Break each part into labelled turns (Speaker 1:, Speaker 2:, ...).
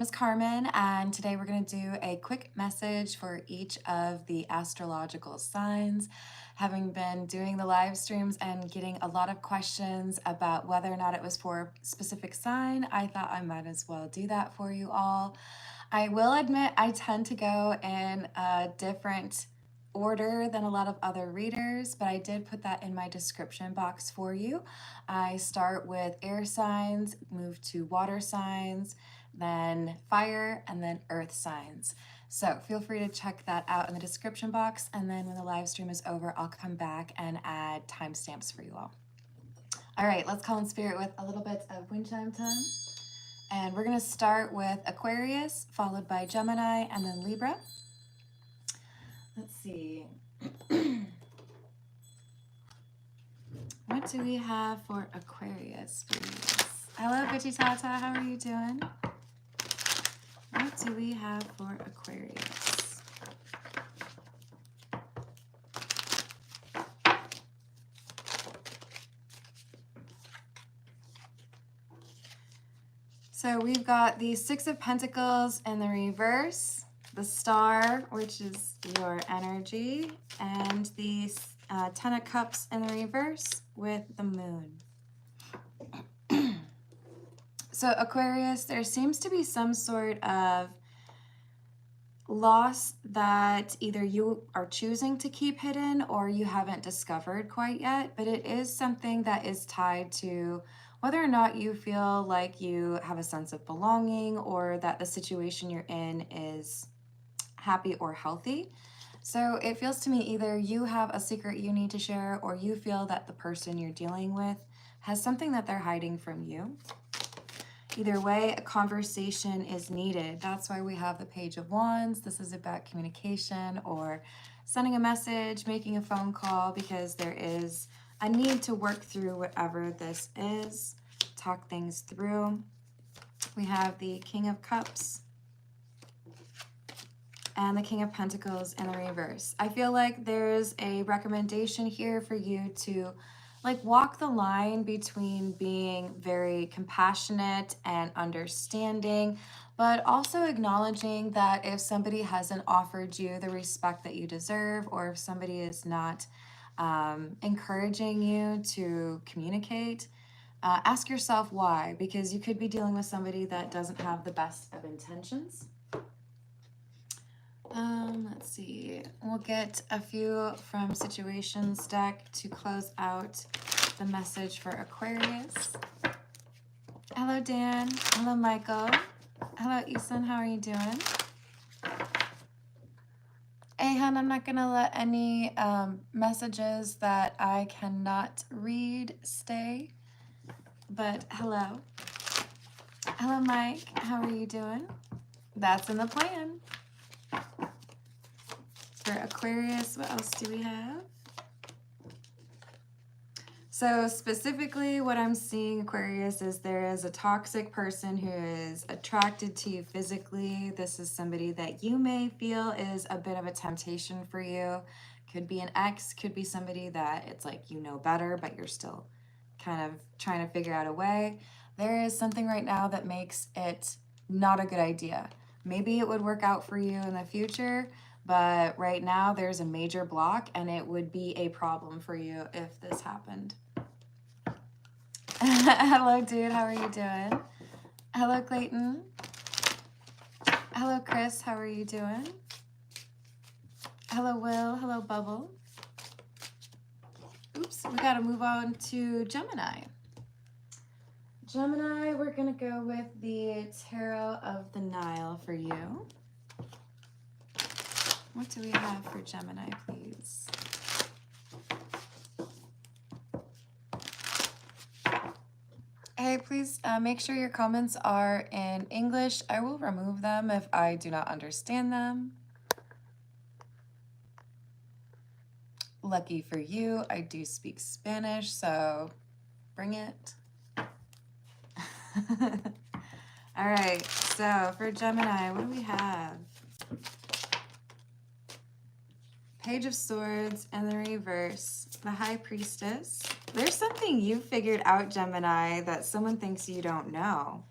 Speaker 1: Is Carmen, and today we're going to do a quick message for each of the astrological signs. Having been doing the live streams and getting a lot of questions about whether or not it was for a specific sign, I thought I might as well do that for you all. I will admit I tend to go in a different order than a lot of other readers, but I did put that in my description box for you. I start with air signs, move to water signs, then fire, and then earth signs. So feel free to check that out in the description box, and then when the live stream is over, I'll come back and add timestamps for you all. All right, let's call in spirit with a little bit of wind chime time. And we're going to start with Aquarius, followed by Gemini, and then Libra. Let's see. What do we have for Aquarius, please? Hello, Bitchy Tata. How are you doing? What do we have for Aquarius? So we've got the Six of Pentacles in the reverse, the Star, which is your energy, and the Ten of Cups in the reverse with the Moon. So Aquarius, there seems to be some sort of loss that either you are choosing to keep hidden or you haven't discovered quite yet, but it is something that is tied to whether or not you feel like you have a sense of belonging or that the situation you're in is happy or healthy. So it feels to me either you have a secret you need to share or you feel that the person you're dealing with has something that they're hiding from you. Either way, a conversation is needed. That's why we have the Page of Wands. This is about communication or sending a message, making a phone call, because there is a need to work through whatever this is, talk things through. We have the King of Cups and the King of Pentacles in the reverse. I feel like there's a recommendation here for you to walk the line between being very compassionate and understanding, but also acknowledging that if somebody hasn't offered you the respect that you deserve, or if somebody is not encouraging you to communicate, ask yourself why, because you could be dealing with somebody that doesn't have the best of intentions. Let's see. We'll get a few from Situations deck to close out the message for Aquarius. Hello, Dan. Hello, Michael. Hello, Ethan. How are you doing? Hey, hon, I'm not going to let any messages that I cannot read stay. But hello. Hello, Mike. How are you doing? That's in the plan. For Aquarius, what else do we have? So specifically what I'm seeing, Aquarius, is there is a toxic person who is attracted to you physically. This is somebody that you may feel is a bit of a temptation for you. Could be an ex, could be somebody that it's like you know better, but you're still kind of trying to figure out a way. There is something right now that makes it not a good idea. Maybe it would work out for you in the future, but right now there's a major block and it would be a problem for you if this happened. Hello, dude. How are you doing? Hello, Clayton. Hello, Chris. How are you doing? Hello, Will. Hello, Bubble. Oops, we got to move on to Gemini. Gemini, we're going to go with the Tarot of the Nile for you. What do we have for Gemini, please? Hey, please make sure your comments are in English. I will remove them if I do not understand them. Lucky for you, I do speak Spanish, so bring it. All right, so for Gemini, what do we have? Page of Swords and the reverse, the High Priestess. There's something you figured out, Gemini, that someone thinks you don't know.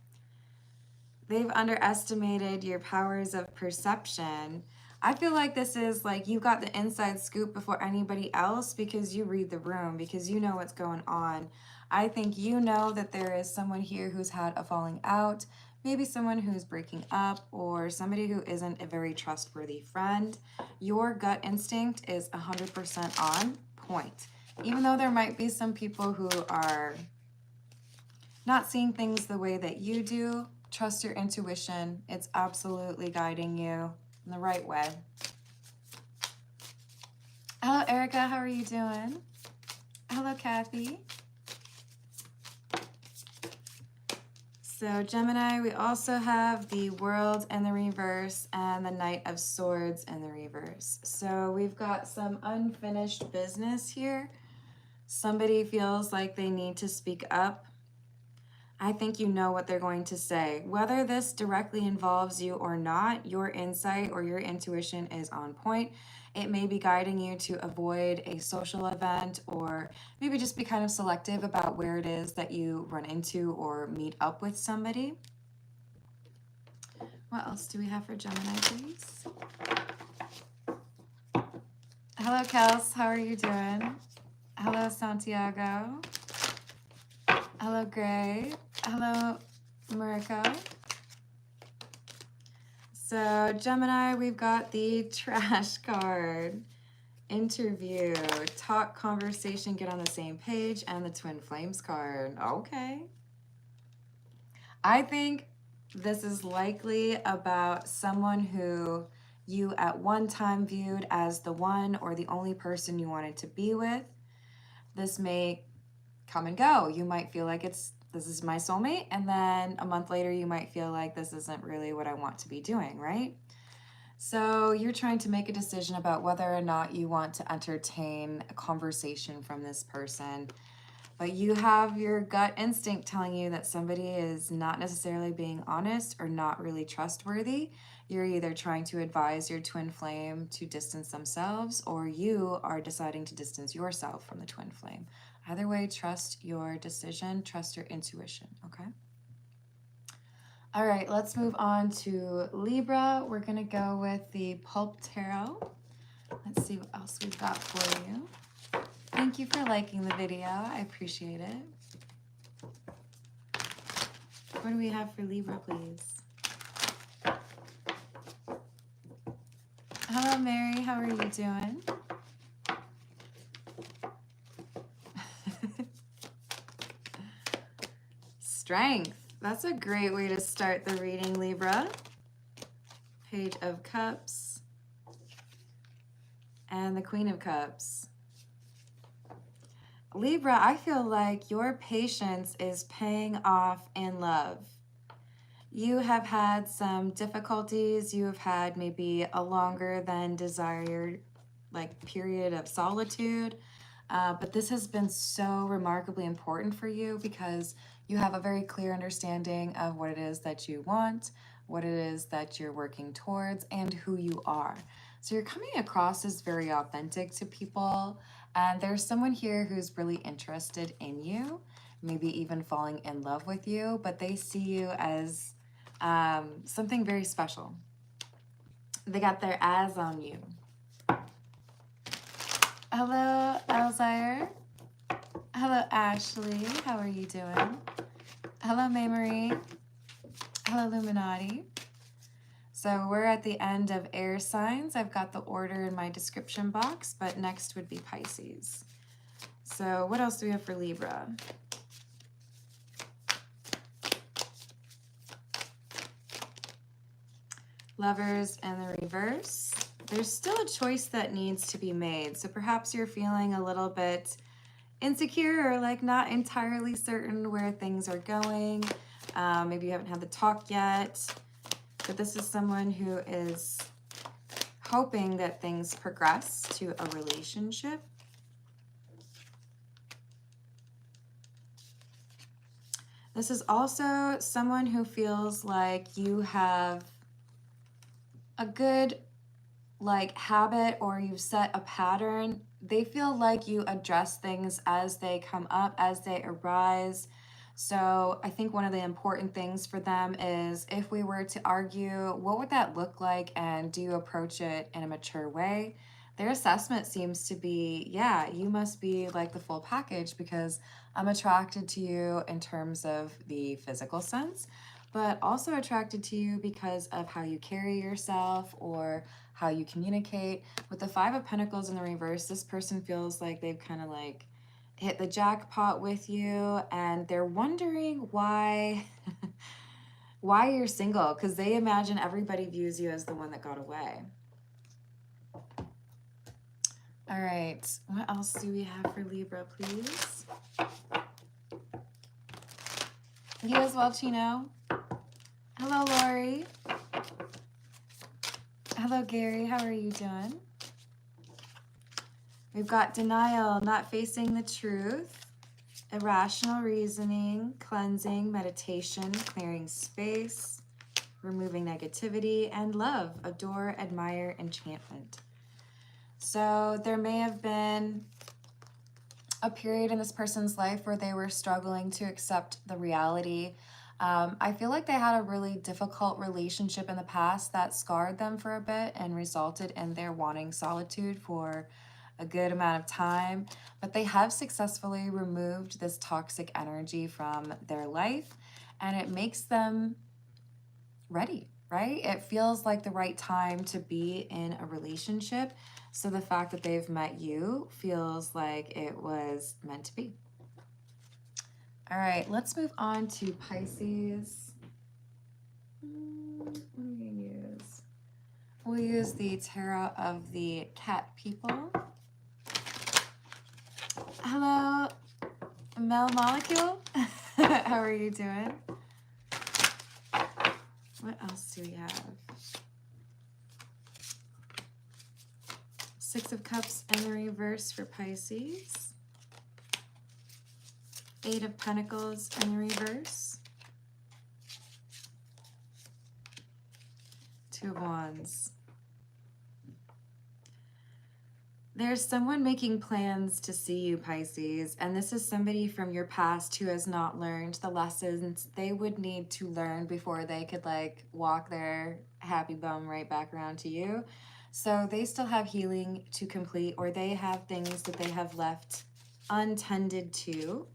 Speaker 1: They've underestimated your powers of perception. I feel like this is like you got the inside scoop before anybody else because you read the room, because you know what's going on. I think you know that there is someone here who's had a falling out, maybe someone who's breaking up, or somebody who isn't a very trustworthy friend. Your gut instinct is 100% on point. Even though there might be some people who are not seeing things the way that you do, trust your intuition. It's absolutely guiding you in the right way. Hello, Erica. How are you doing? Hello, Kathy. So, Gemini, we also have the World in the reverse and the Knight of Swords in the reverse. So, we've got some unfinished business here. Somebody feels like they need to speak up. I think you know what they're going to say. Whether this directly involves you or not, your insight or your intuition is on point. It may be guiding you to avoid a social event, or maybe just be kind of selective about where it is that you run into or meet up with somebody. What else do we have for Gemini, please? Hello, Kels. How are you doing? Hello, Santiago. Hello, Gray. Hello, Mariko. So, Gemini, we've got the trash card. Interview, talk, conversation, get on the same page, and the Twin Flames card. Okay. I think this is likely about someone who you at one time viewed as the one or the only person you wanted to be with. This may come and go. You might feel like this is my soulmate, and then a month later you might feel like this isn't really what I want to be doing, right? So you're trying to make a decision about whether or not you want to entertain a conversation from this person, but you have your gut instinct telling you that somebody is not necessarily being honest or not really trustworthy. You're either trying to advise your twin flame to distance themselves, or you are deciding to distance yourself from the twin flame. Either way, trust your decision, trust your intuition, okay? All right, let's move on to Libra. We're gonna go with the Pulp Tarot. Let's see what else we've got for you. Thank you for liking the video. I appreciate it. What do we have for Libra, please? Hello, Mary. How are you doing? Strength. That's a great way to start the reading, Libra. Page of Cups and the Queen of Cups. Libra, I feel like your patience is paying off in love. You have had some difficulties. You have had maybe a longer than desired period of solitude. But this has been so remarkably important for you because you have a very clear understanding of what it is that you want, what it is that you're working towards, and who you are. So you're coming across as very authentic to people, and there's someone here who's really interested in you, maybe even falling in love with you, but they see you as something very special. They got their eyes on you. Hello, Elzire. Hello, Ashley. How are you doing? Hello, May-Marie. Hello, Illuminati. So we're at the end of air signs. I've got the order in my description box, but next would be Pisces. So what else do we have for Libra? Lovers and the reverse. There's still a choice that needs to be made. So perhaps you're feeling a little bit insecure or not entirely certain where things are going. Maybe you haven't had the talk yet, but this is someone who is hoping that things progress to a relationship. This is also someone who feels like you have a good habit, or you've set a pattern. They feel like you address things as they come up, as they arise. So I think one of the important things for them is if we were to argue, what would that look like and do you approach it in a mature way? Their assessment seems to be, yeah, you must be like the full package because I'm attracted to you in terms of the physical sense, but also attracted to you because of how you carry yourself or how you communicate. With the Five of Pentacles in the reverse, this person feels like they've kind of like hit the jackpot with you and they're wondering why why you're single, because they imagine everybody views you as the one that got away. All right, what else do we have for Libra, please? You as well, Chino. Hello, Lori. Hello, Gary. How are you doing? We've got denial, not facing the truth, irrational reasoning, cleansing, meditation, clearing space, removing negativity, and love, adore, admire, enchantment. So there may have been a period in this person's life where they were struggling to accept the reality. I feel like they had a really difficult relationship in the past that scarred them for a bit and resulted in their wanting solitude for a good amount of time, but they have successfully removed this toxic energy from their life and it makes them ready, right? It feels like the right time to be in a relationship. So the fact that they've met you feels like it was meant to be. All right, let's move on to Pisces. What are we gonna use? We'll use the Tarot of the Cat People. Hello, Mel Molecule. How are you doing? What else do we have? Six of Cups in the reverse for Pisces. Eight of Pentacles in the reverse. Two of Wands. There's someone making plans to see you, Pisces, and this is somebody from your past who has not learned the lessons they would need to learn before they could like walk their happy bum right back around to you. So they still have healing to complete, or they have things that they have left untended to,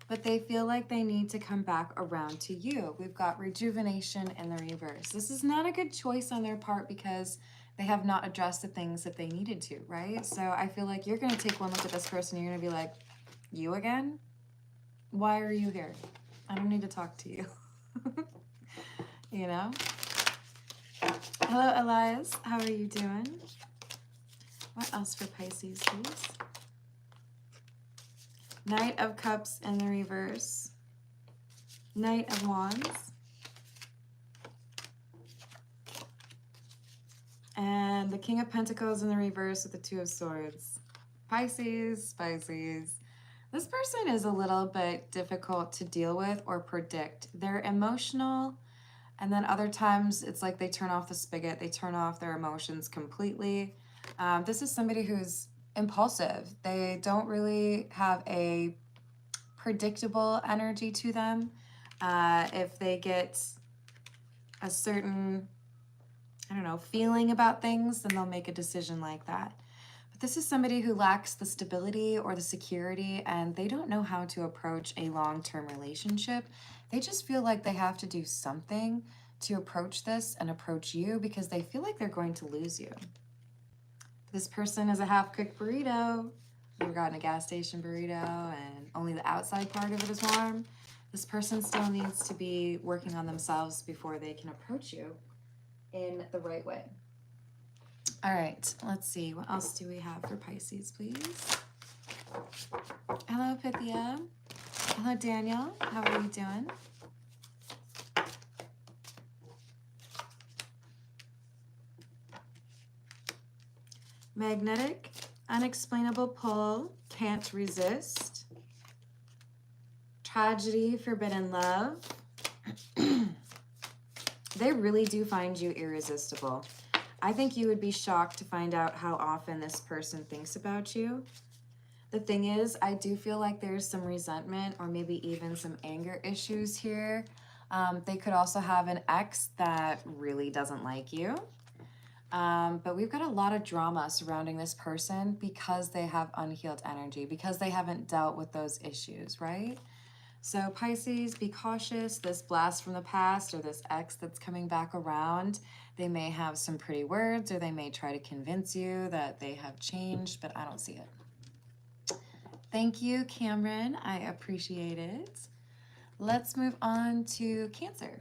Speaker 1: but they feel like they need to come back around to you. We've got rejuvenation in the reverse. This is not a good choice on their part because they have not addressed the things that they needed to, right? So I feel like you're going to take one look at this person. You're going to be like, you again? Why are you here? I don't need to talk to you. You know? Hello, Elias. How are you doing? What else for Pisces, please? Knight of Cups in the reverse. Knight of Wands. And the King of Pentacles in the reverse with the Two of Swords. Pisces, Pisces. This person is a little bit difficult to deal with or predict. They're emotional, and then other times it's like they turn off the spigot. They turn off their emotions completely. This is somebody who's impulsive. They don't really have a predictable energy to them. If they get a certain, I don't know, feeling about things, then they'll make a decision like that. But this is somebody who lacks the stability or the security, and they don't know how to approach a long-term relationship. They just feel like they have to do something to approach this and approach you because they feel like they're going to lose you. This person is a half-cooked burrito. You've gotten a gas station burrito and only the outside part of it is warm. This person still needs to be working on themselves before they can approach you in the right way. All right, let's see. What else do we have for Pisces, please? Hello, Pythia. Hello, Daniel. How are you doing? Magnetic, unexplainable pull, can't resist. Tragedy, forbidden love. They really do find you irresistible. I think you would be shocked to find out how often this person thinks about you. The thing is, I do feel like there's some resentment or maybe even some anger issues here. They could also have an ex that really doesn't like you. But we've got a lot of drama surrounding this person because they have unhealed energy, because they haven't dealt with those issues, right? So Pisces, be cautious. This blast from the past or this ex that's coming back around, they may have some pretty words or they may try to convince you that they have changed, but I don't see it. Thank you, Cameron. I appreciate it. Let's move on to Cancer.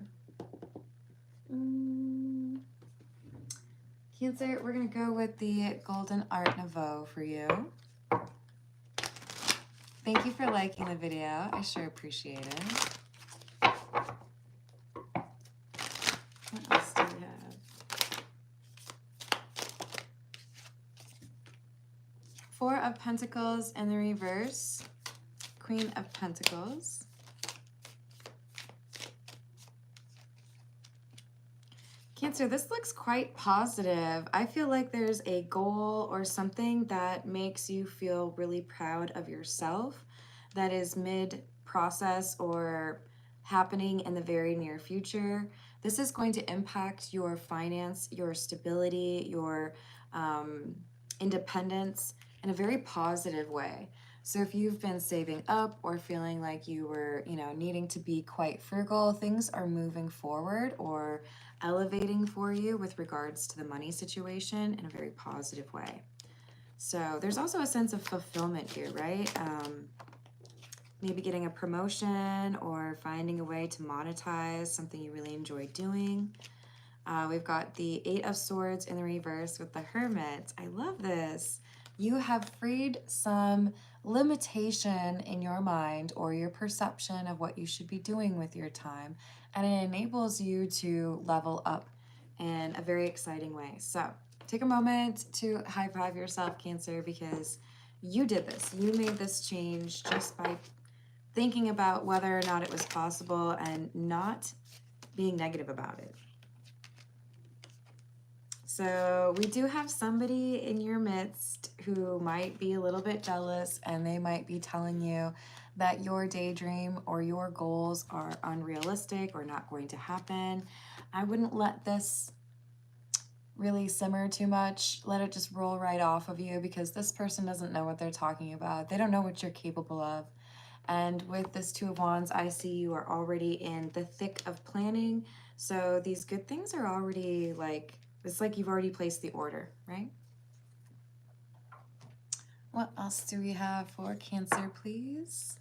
Speaker 1: Cancer, we're going to go with the Golden Art Nouveau for you. Thank you for liking the video. I sure appreciate it. What else do we have? Four of Pentacles in the reverse. Queen of Pentacles. Cancer, this looks quite positive. I feel like there's a goal or something that makes you feel really proud of yourself that is mid-process or happening in the very near future. This is going to impact your finance, your stability, your independence in a very positive way. So if you've been saving up or feeling like you were, needing to be quite frugal, things are moving forward or elevating for you with regards to the money situation in a very positive way. So there's also a sense of fulfillment here, right? Maybe getting a promotion or finding a way to monetize something you really enjoy doing. We've got the Eight of Swords in the reverse with the Hermit. I love this. You have freed some limitation in your mind or your perception of what you should be doing with your time, and it enables you to level up in a very exciting way. So take a moment to high five yourself, Cancer, because you did this. You made this change just by thinking about whether or not it was possible and not being negative about it. So we do have somebody in your midst who might be a little bit jealous, and they might be telling you that your daydream or your goals are unrealistic or not going to happen. I wouldn't let this really simmer too much. Let it just roll right off of you, because this person doesn't know what they're talking about. They don't know what you're capable of. And with this Two of Wands, I see you are already in the thick of planning. So these good things are already it's like you've already placed the order, right? What else do we have for Cancer, please?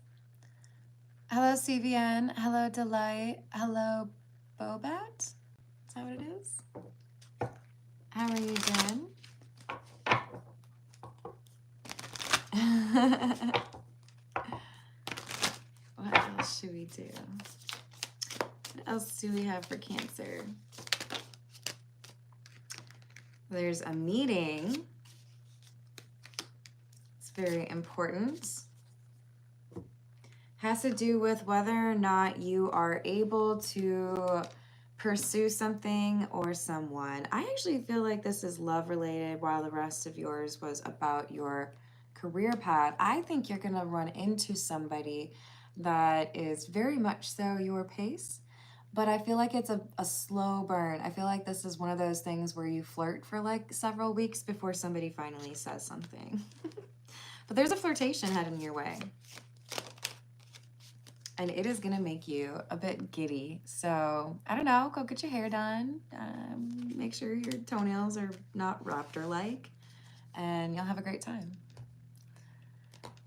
Speaker 1: Hello, CVN. Hello, Delight. Hello, Bobat. Is that what it is? How are you doing? What else should we do? What else do we have for Cancer? There's a meeting. It's very important. Has to do with whether or not you are able to pursue something or someone. I actually feel like this is love related, while the rest of yours was about your career path. I think you're going to run into somebody that is very much so your pace. But I feel like it's a slow burn. I feel like this is one of those things where you flirt for like several weeks before somebody finally says something. But there's a flirtation heading your way. And it is going to make you a bit giddy. So, I don't know, go get your hair done. Make sure your toenails are not raptor-like. And you'll have a great time.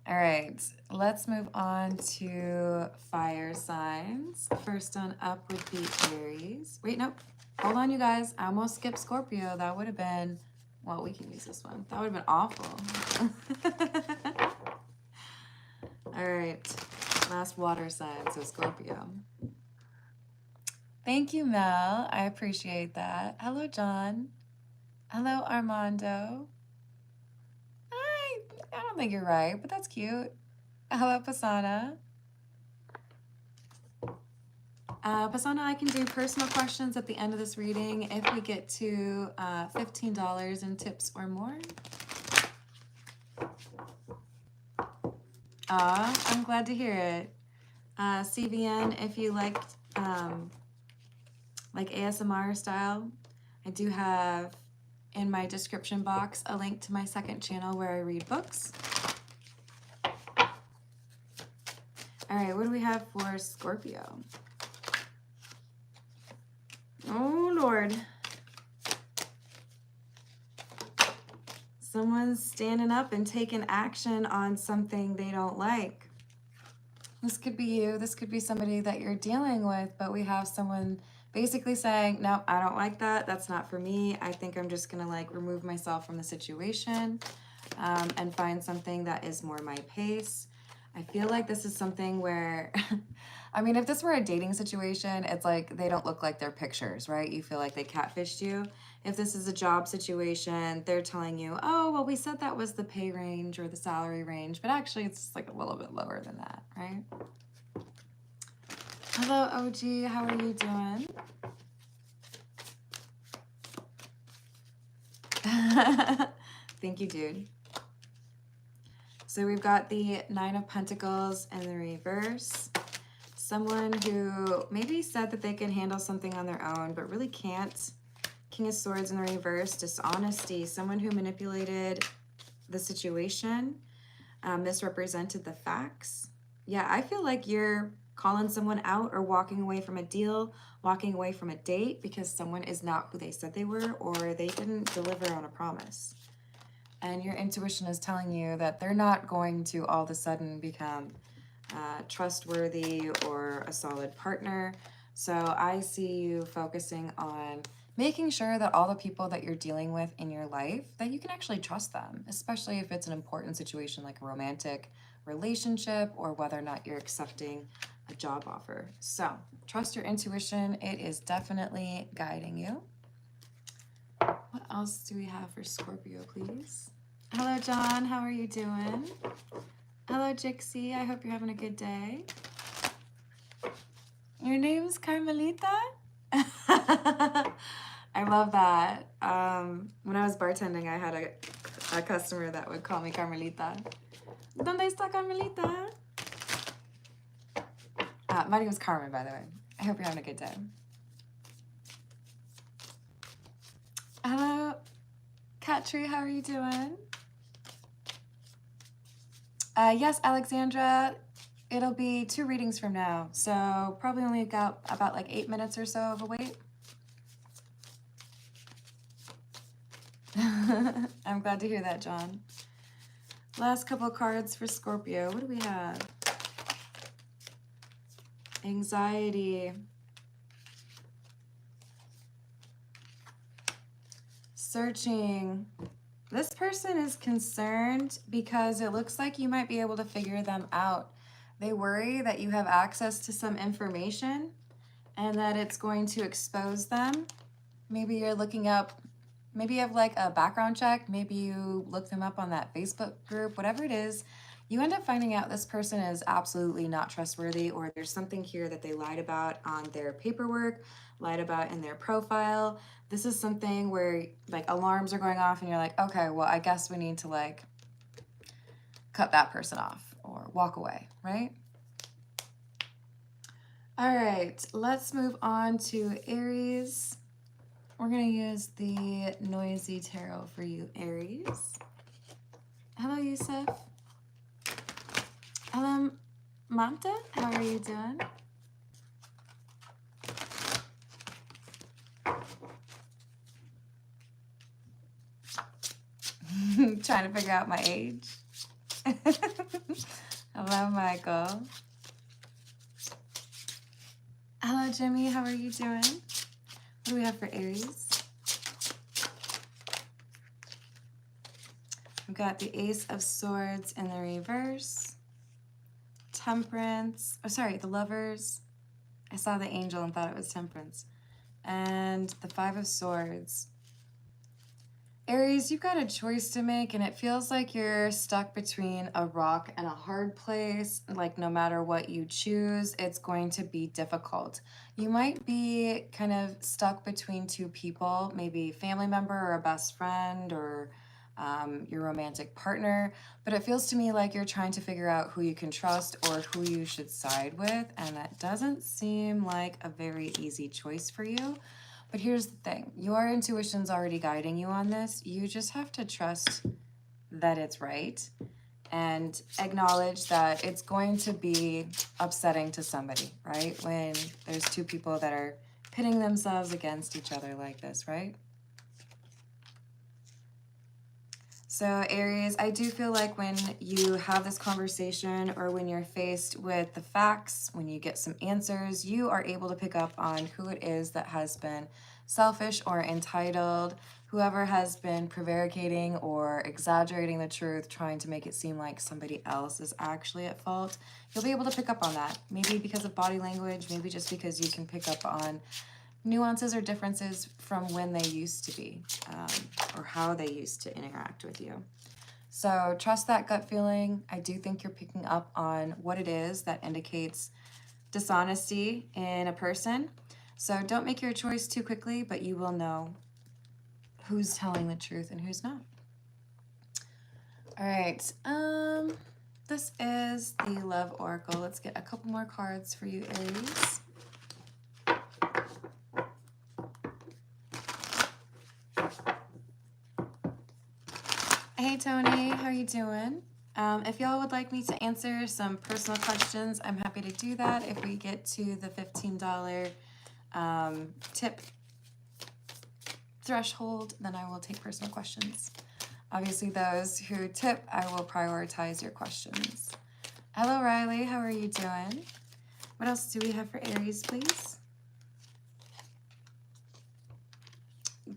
Speaker 1: All right, let's move on to fire signs. First on up would be Aries. Wait, nope. Hold on, you guys. I almost skipped Scorpio. That would have been, well, we can use this one. That would have been awful. All right, last water sign, so Scorpio. Thank you, Mel. I appreciate that. Hello, John. Hello, Armando. I don't think you're right, but that's cute. Hello, Pasana. Pasana, I can do personal questions at the end of this reading if we get to $15 in tips or more. I'm glad to hear it. CVN, if you like ASMR style, I do have in my description box a link to my second channel where I read books. All right, what do we have for Scorpio? Oh, Lord. Someone's standing up and taking action on something they don't like. This could be you. This could be somebody that you're dealing with, but we have someone basically saying, no, I don't like that. That's not for me. I think I'm just going to like remove myself from the situation and find something that is more my pace. I feel like this is something where, I mean, if this were a dating situation, it's like they don't look like their pictures, right? You feel like they catfished you. If this is a job situation, they're telling you, oh, well, we said that was the pay range or the salary range, but actually it's like a little bit lower than that, right? Hello, OG, how are you doing? Thank you, dude. So we've got the Nine of Pentacles in the reverse. Someone who maybe said that they can handle something on their own, but really can't. King of Swords in the reverse, dishonesty. Someone who manipulated the situation, misrepresented the facts. Yeah, I feel like you're calling someone out or walking away from a deal, walking away from a date because someone is not who they said they were or they didn't deliver on a promise. And your intuition is telling you that they're not going to all of a sudden become trustworthy or a solid partner. So I see you focusing on making sure that all the people that you're dealing with in your life, that you can actually trust them, especially if it's an important situation like a romantic relationship or whether or not you're accepting a job offer. So trust your intuition. It is definitely guiding you. What else do we have for Scorpio, please? Hello, John. How are you doing? Hello, Jixie. I hope you're having a good day. Your name's Carmelita? I love that. When I was bartending, I had a customer that would call me Carmelita. ¿Dónde está Carmelita? My name is Carmen, by the way. I hope you're having a good day. Hello, Katri. How are you doing? Yes, Alexandra. It'll be 2 readings from now, so probably only got about like 8 minutes or so of a wait. I'm glad to hear that, John. Last couple cards for Scorpio. What do we have? Anxiety. Searching. This person is concerned because it looks like you might be able to figure them out. They worry that you have access to some information and that it's going to expose them. Maybe you're looking up, maybe you have like a background check, maybe you look them up on that Facebook group, whatever it is, you end up finding out this person is absolutely not trustworthy, or there's something here that they lied about on their paperwork, lied about in their profile. This is something where like alarms are going off and you're like, okay, well, I guess we need to like cut that person off or walk away, right? All right, let's move on to Aries. We're going to use the Noisy Tarot for you, Aries. Hello, Yusuf. Hello, Manta. How are you doing? Trying to figure out my age. Hello, Michael. Hello, Jimmy. How are you doing? What do we have for Aries? We've got the Ace of Swords in the reverse. Temperance. Oh, sorry, the Lovers. I saw the angel and thought it was Temperance. And the Five of Swords. Aries, you've got a choice to make, and it feels like you're stuck between a rock and a hard place. Like no matter what you choose, it's going to be difficult. You might be kind of stuck between 2 people, maybe a family member or a best friend or your romantic partner, but it feels to me like you're trying to figure out who you can trust or who you should side with, and that doesn't seem like a very easy choice for you. But here's the thing, your intuition's already guiding you on this. You just have to trust that it's right and acknowledge that it's going to be upsetting to somebody, right? When there's two people that are pitting themselves against each other like this, right? So Aries, I do feel like when you have this conversation or when you're faced with the facts, when you get some answers, you are able to pick up on who it is that has been selfish or entitled, whoever has been prevaricating or exaggerating the truth, trying to make it seem like somebody else is actually at fault. You'll be able to pick up on that, maybe because of body language, maybe just because you can pick up on nuances or differences from when they used to be, or how they used to interact with you. So trust that gut feeling. I do think you're picking up on what it is that indicates dishonesty in a person. So don't make your choice too quickly, but you will know who's telling the truth and who's not. All right, this is the Love Oracle. Let's get a couple more cards for you, Aries. Hey Tony, how are you doing? If y'all would like me to answer some personal questions, I'm happy to do that. If we get to the $15 tip threshold, then I will take personal questions. Obviously, those who tip, I will prioritize your questions. Hello, Riley. How are you doing? What else do we have for Aries, please?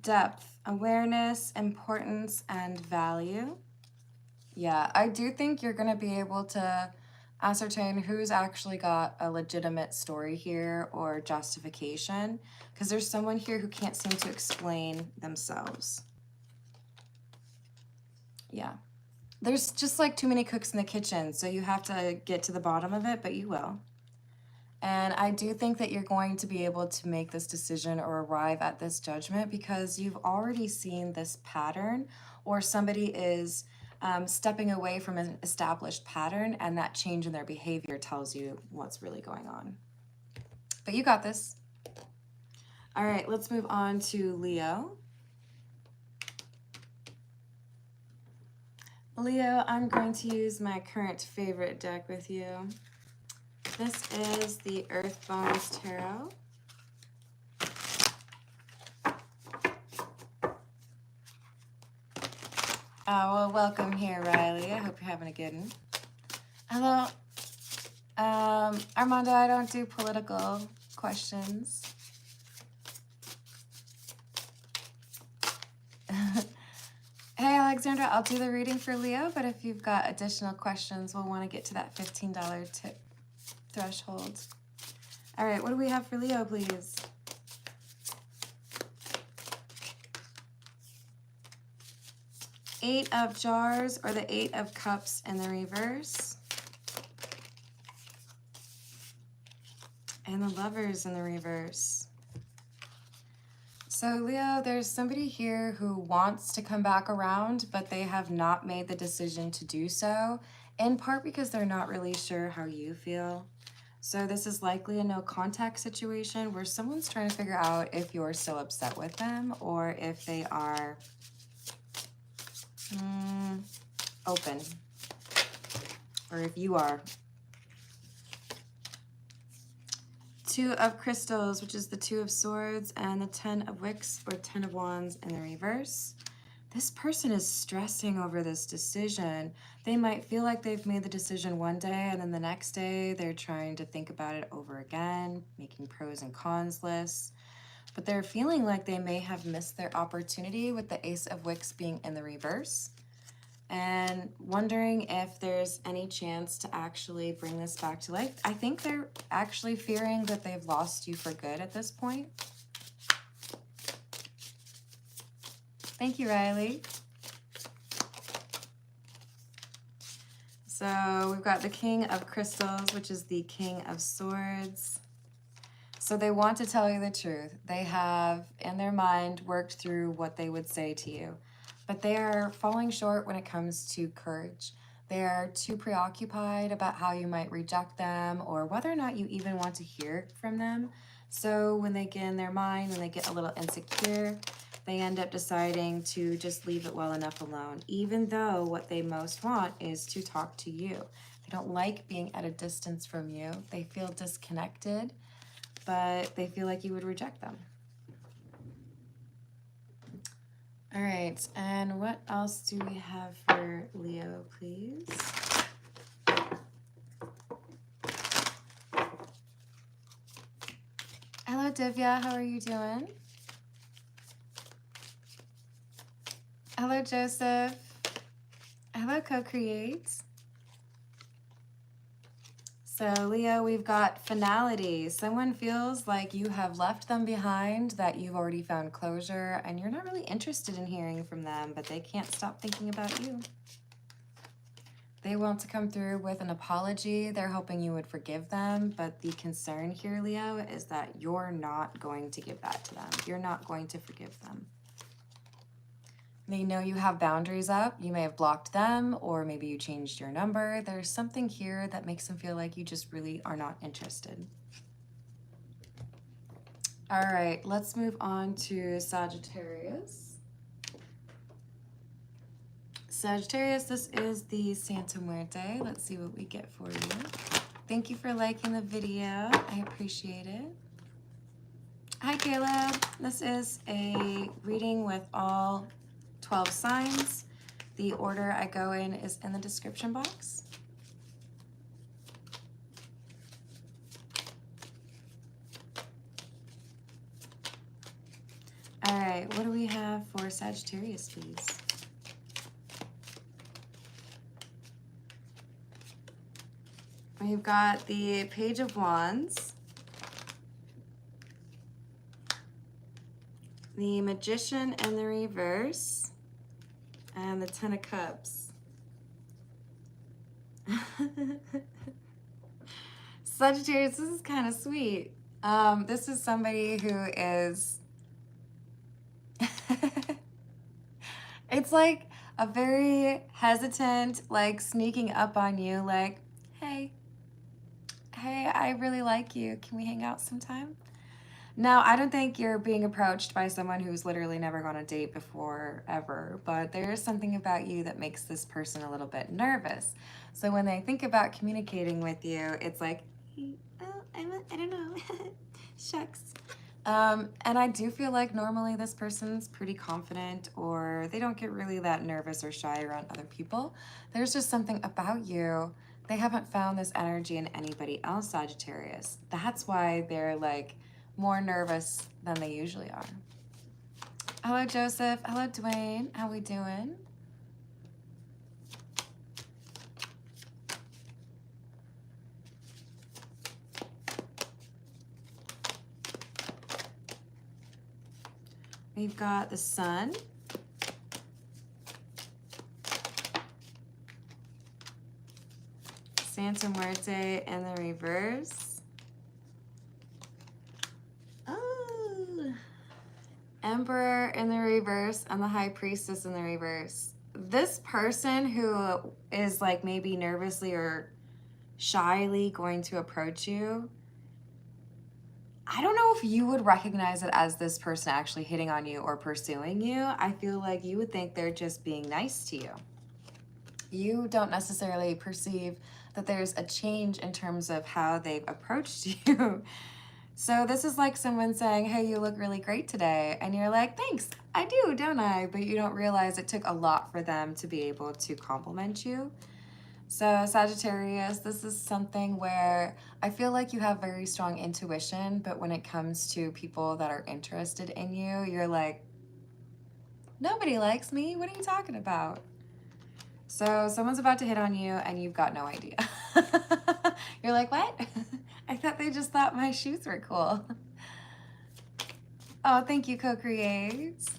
Speaker 1: Depth, awareness, importance, and value. Yeah, I do think you're going to be able to ascertain who's actually got a legitimate story here or justification, because there's someone here who can't seem to explain themselves. Yeah. There's just like too many cooks in the kitchen, so you have to get to the bottom of it, but you will. And I do think that you're going to be able to make this decision or arrive at this judgment because you've already seen this pattern, or somebody is stepping away from an established pattern, and that change in their behavior tells you what's really going on. But you got this. All right, let's move on to Leo. Leo, I'm going to use my current favorite deck with you. This is the Earth Bones Tarot. Well, welcome here, Riley. I hope you're having a good one. Hello. Armando, I don't do political questions. Hey, Alexandra, I'll do the reading for Leo, but if you've got additional questions, we'll want to get to that $15 tip threshold. All right, what do we have for Leo, please? Eight of Jars or the Eight of Cups in the reverse. And the Lovers in the reverse. So Leo, there's somebody here who wants to come back around, but they have not made the decision to do so, in part because they're not really sure how you feel. So this is likely a no contact situation where someone's trying to figure out if you're still upset with them or if they are open, or if you are. Two of Crystals, which is the Two of Swords, and the 10 of Wicks or 10 of Wands in the reverse. This person is stressing over this decision. They might feel like they've made the decision one day, and then the next day they're trying to think about it over again, making pros and cons lists. But they're feeling like they may have missed their opportunity with the Ace of Wicks being in the reverse, and wondering if there's any chance to actually bring this back to life. I think they're actually fearing that they've lost you for good at this point. Thank you, Riley. So we've got the King of Crystals, which is the King of Swords. So they want to tell you the truth. They have, in their mind, worked through what they would say to you. But they are falling short when it comes to courage. They are too preoccupied about how you might reject them or whether or not you even want to hear from them. So when they get in their mind, when they get a little insecure, they end up deciding to just leave it well enough alone, even though what they most want is to talk to you. They don't like being at a distance from you. They feel disconnected, but they feel like you would reject them. All right, and what else do we have for Leo, please? Hello, Divya. How are you doing? Hello, Joseph. Hello, Co-Create. So, Leo, we've got finality. Someone feels like you have left them behind, that you've already found closure, and you're not really interested in hearing from them, but they can't stop thinking about you. They want to come through with an apology. They're hoping you would forgive them, but the concern here, Leo, is that you're not going to give that to them. You're not going to forgive them. They know you have boundaries up. You may have blocked them, or maybe you changed your number. There's something here that makes them feel like you just really are not interested. All right, let's move on to Sagittarius. Sagittarius, this is the Santa Muerte. Let's see what we get for you. Thank you for liking the video. I appreciate it. Hi, Caleb. This is a reading with all 12 signs. The order I go in is in the description box. All right, what do we have for Sagittarius, please? We've got the Page of Wands, the Magician in the reverse, and the Ten of Cups. Sagittarius, this is kind of sweet. This is somebody who is... It's like a very hesitant, like sneaking up on you, like, hey, I really like you. Can we hang out sometime? Now, I don't think you're being approached by someone who's literally never gone on a date before, ever, but there is something about you that makes this person a little bit nervous. So when they think about communicating with you, it's like, oh, I don't know, shucks. And I do feel like normally this person's pretty confident, or they don't get really that nervous or shy around other people. There's just something about you. They haven't found this energy in anybody else, Sagittarius. That's why they're like more nervous than they usually are. Hello, Joseph. Hello, Dwayne. How we doing? We've got the Sun, Santa Muerte in the reverse, Emperor in the reverse, and the High Priestess in the reverse. This person who is like maybe nervously or shyly going to approach you, I don't know if you would recognize it as this person actually hitting on you or pursuing you. I feel like you would think they're just being nice to you. You don't necessarily perceive that there's a change in terms of how they've approached you. So this is like someone saying, hey, you look really great today. And you're like, thanks, I do, don't I? But you don't realize it took a lot for them to be able to compliment you. So Sagittarius, this is something where I feel like you have very strong intuition, but when it comes to people that are interested in you, you're like, nobody likes me. What are you talking about? So someone's about to hit on you and you've got no idea. You're like, what? I thought they just thought my shoes were cool. Oh, thank you, Co-Create.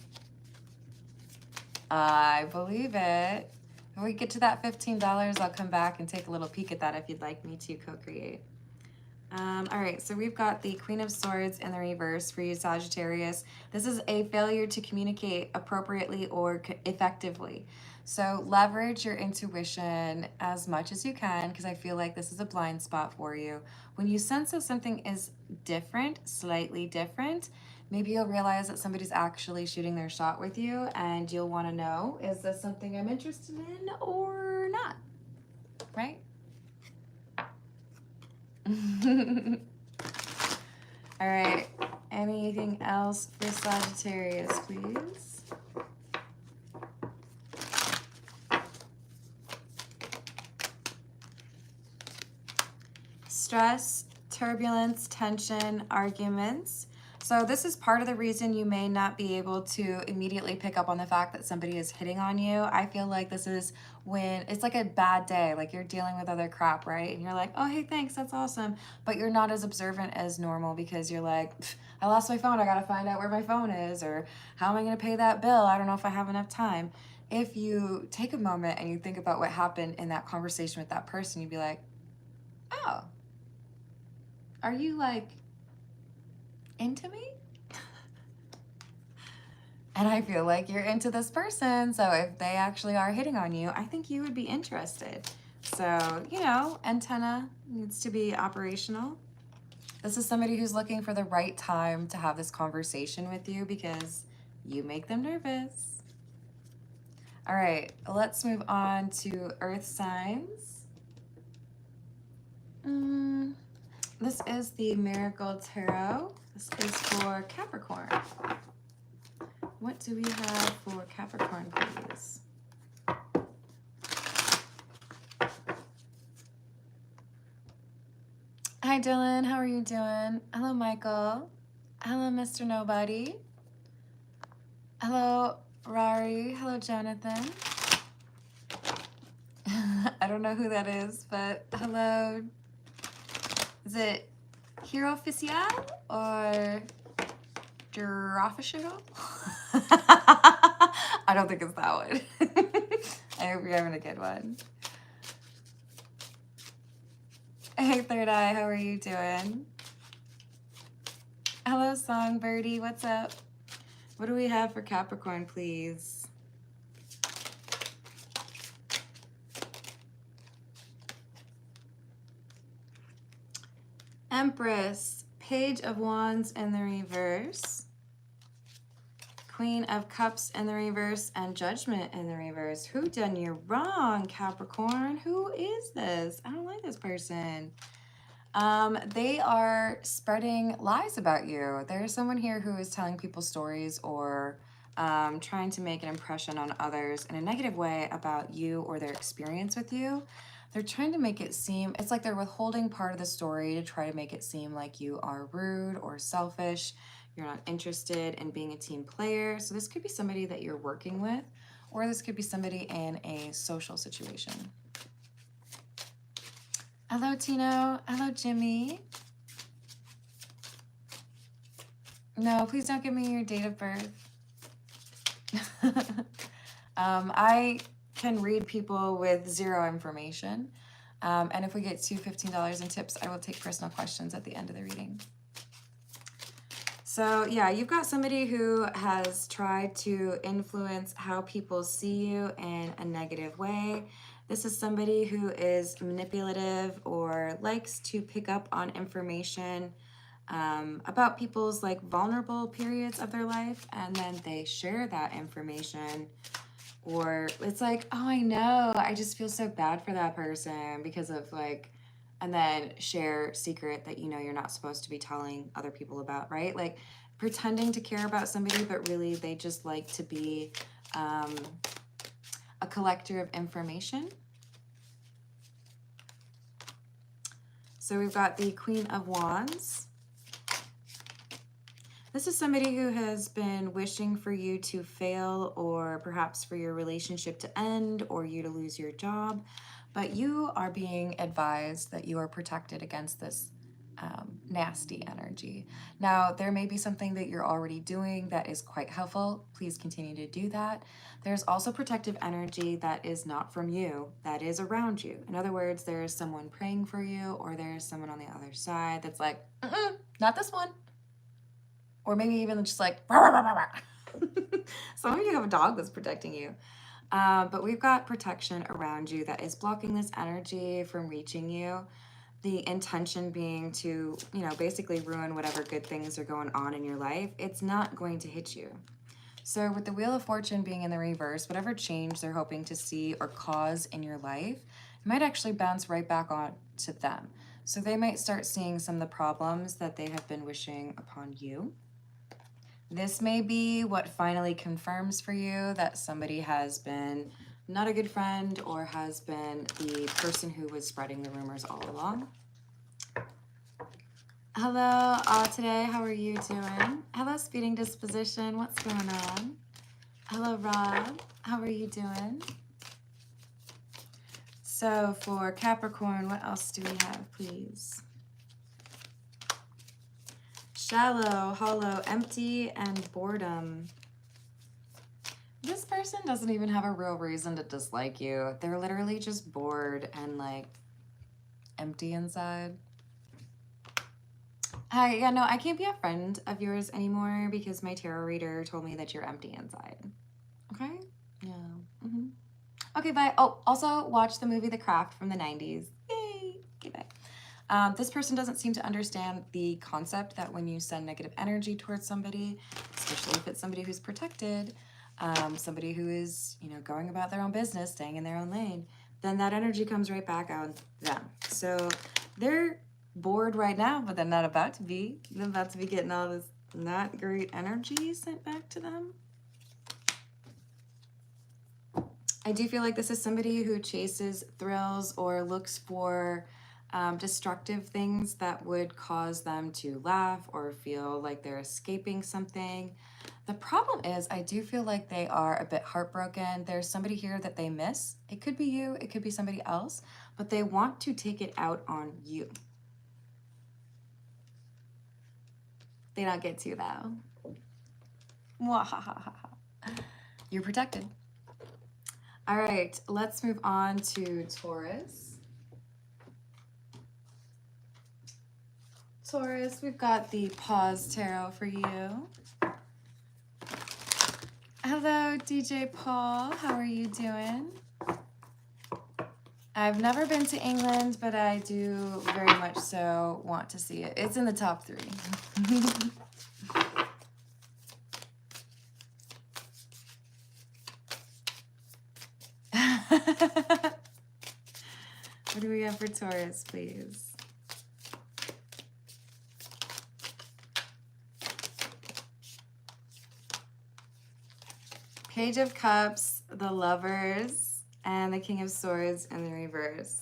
Speaker 1: I believe it. When we get to that $15, I'll come back and take a little peek at that if you'd like me to, Co-Create. All right, so we've got the Queen of Swords in the reverse for you, Sagittarius. This is a failure to communicate appropriately or effectively. So leverage your intuition as much as you can, because I feel like this is a blind spot for you. When you sense that something is different, slightly different, maybe you'll realize that somebody's actually shooting their shot with you, and you'll want to know, is this something I'm interested in or not? Right? All right, anything else for Sagittarius, please? Stress, turbulence, tension, arguments. So this is part of the reason you may not be able to immediately pick up on the fact that somebody is hitting on you. I feel like this is when it's like a bad day, like you're dealing with other crap, right? And you're like, oh, hey, thanks, that's awesome. But you're not as observant as normal because you're like, I lost my phone, I gotta find out where my phone is, or how am I gonna pay that bill? I don't know if I have enough time. If you take a moment and you think about what happened in that conversation with that person, you'd be like, oh, are you like into me? And I feel like you're into this person. So if they actually are hitting on you, I think you would be interested. So, you know, antenna needs to be operational. This is somebody who's looking for the right time to have this conversation with you because you make them nervous. All right, let's move on to earth signs. This is the Miracle Tarot. This is for Capricorn. What do we have for Capricorn, please? Hi, Dylan. How are you doing? Hello, Michael. Hello, Mr. Nobody. Hello, Rari. Hello, Jonathan. I don't know who that is, but hello. Is it Hero Oficial or Giraffical? I don't think it's that one. I hope you're having a good one. Hey, Third Eye, how are you doing? Hello, Songbirdie, what's up? What do we have for Capricorn, please? Empress, Page of Wands in the reverse, Queen of Cups in the reverse, and Judgment in the reverse. Who done you wrong, Capricorn? Who is this? I don't like this person. They are spreading lies about you. There's someone here who is telling people stories or trying to make an impression on others in a negative way about you or their experience with you. They're trying to make it seem, it's like they're withholding part of the story to try to make it seem like you are rude or selfish. You're not interested in being a team player. So this could be somebody that you're working with, or this could be somebody in a social situation. Hello, Tino. Hello, Jimmy. No, please don't give me your date of birth. I can read people with zero information. And if we get to $15 in tips, I will take personal questions at the end of the reading. So yeah, you've got somebody who has tried to influence how people see you in a negative way. This is somebody who is manipulative or likes to pick up on information about people's like vulnerable periods of their life, and then they share that information. Or it's like, oh, I know, I just feel so bad for that person because of like, and then share secret that you know you're not supposed to be telling other people about, right? Like pretending to care about somebody, but really they just like to be a collector of information. So we've got the Queen of Wands. This is somebody who has been wishing for you to fail, or perhaps for your relationship to end, or you to lose your job. But you are being advised that you are protected against this nasty energy. Now, there may be something that you're already doing that is quite helpful. Please continue to do that. There's also protective energy that is not from you, that is around you. In other words, there's someone praying for you, or there's someone on the other side that's like, not this one. Or maybe even just like, rah, rah, rah, rah. Some of you have a dog that's protecting you. But we've got protection around you that is blocking this energy from reaching you. The intention being to, basically ruin whatever good things are going on in your life. It's not going to hit you. So with the Wheel of Fortune being in the reverse, whatever change they're hoping to see or cause in your life, it might actually bounce right back on to them. So they might start seeing some of the problems that they have been wishing upon you. This may be what finally confirms for you that somebody has been not a good friend or has been the person who was spreading the rumors all along. Hello, today, how are you doing? Hello, Speeding Disposition, what's going on? Hello, Rob, how are you doing? So for Capricorn, what else do we have, please? Shallow, hollow, empty, and boredom. This person doesn't even have a real reason to dislike you. They're literally just bored and like empty inside. Hi, yeah, no, I can't be a friend of yours anymore because my tarot reader told me that you're empty inside. Okay? Yeah. Okay, bye. Oh, also watch the movie The Craft from the 90s. Yay! Okay, bye. This person doesn't seem to understand the concept that when you send negative energy towards somebody, especially if it's somebody who's protected, somebody who is, going about their own business, staying in their own lane, then that energy comes right back on them. So they're bored right now, but they're not about to be. They're about to be getting all this not great energy sent back to them. I do feel like this is somebody who chases thrills or looks for destructive things that would cause them to laugh or feel like they're escaping something. The problem is I do feel like they are a bit heartbroken. There's somebody here that they miss. It could be you, it could be somebody else, but they want to take it out on you. They don't get to though. You're protected. All right, let's move on to Taurus. Taurus, we've got the Pause Tarot for you. Hello, DJ Paul. How are you doing? I've never been to England, but I do very much so want to see it. It's in the top 3. What do we have for Taurus, please? Page of Cups, the Lovers, and the King of Swords in the reverse.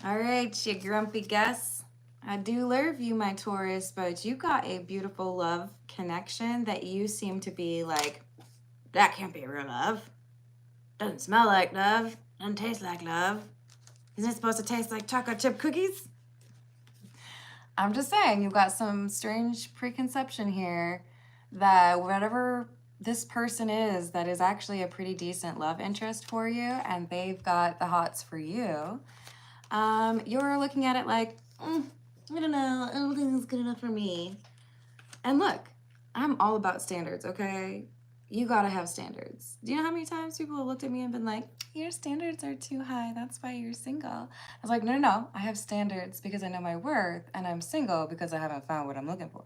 Speaker 1: All right, you grumpy guests. I do love you, my Taurus, but you got a beautiful love connection that you seem to be like, that can't be real love. Doesn't smell like love. Doesn't taste like love. Isn't it supposed to taste like chocolate chip cookies? I'm just saying, you've got some strange preconception here that whatever this person is, that is actually a pretty decent love interest for you, and they've got the hots for you. You're looking at it like, I don't know, I don't think it's good enough for me. And look, I'm all about standards, okay? You gotta have standards. Do you know how many times people have looked at me and been like, your standards are too high, that's why you're single? I was like, no, I have standards because I know my worth, and I'm single because I haven't found what I'm looking for.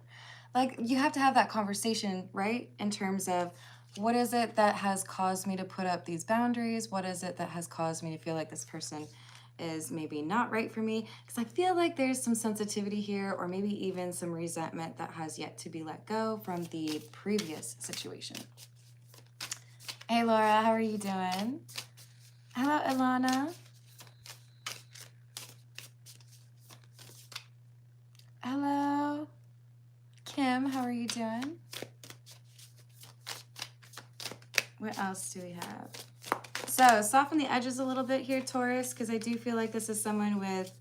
Speaker 1: Like, you have to have that conversation, right? In terms of, what is it that has caused me to put up these boundaries? What is it that has caused me to feel like this person is maybe not right for me? Because I feel like there's some sensitivity here, or maybe even some resentment that has yet to be let go from the previous situation. Hey, Laura, how are you doing? Hello, Ilana. Hello. Kim, how are you doing? What else do we have? So soften the edges a little bit here, Taurus, because I do feel like this is someone with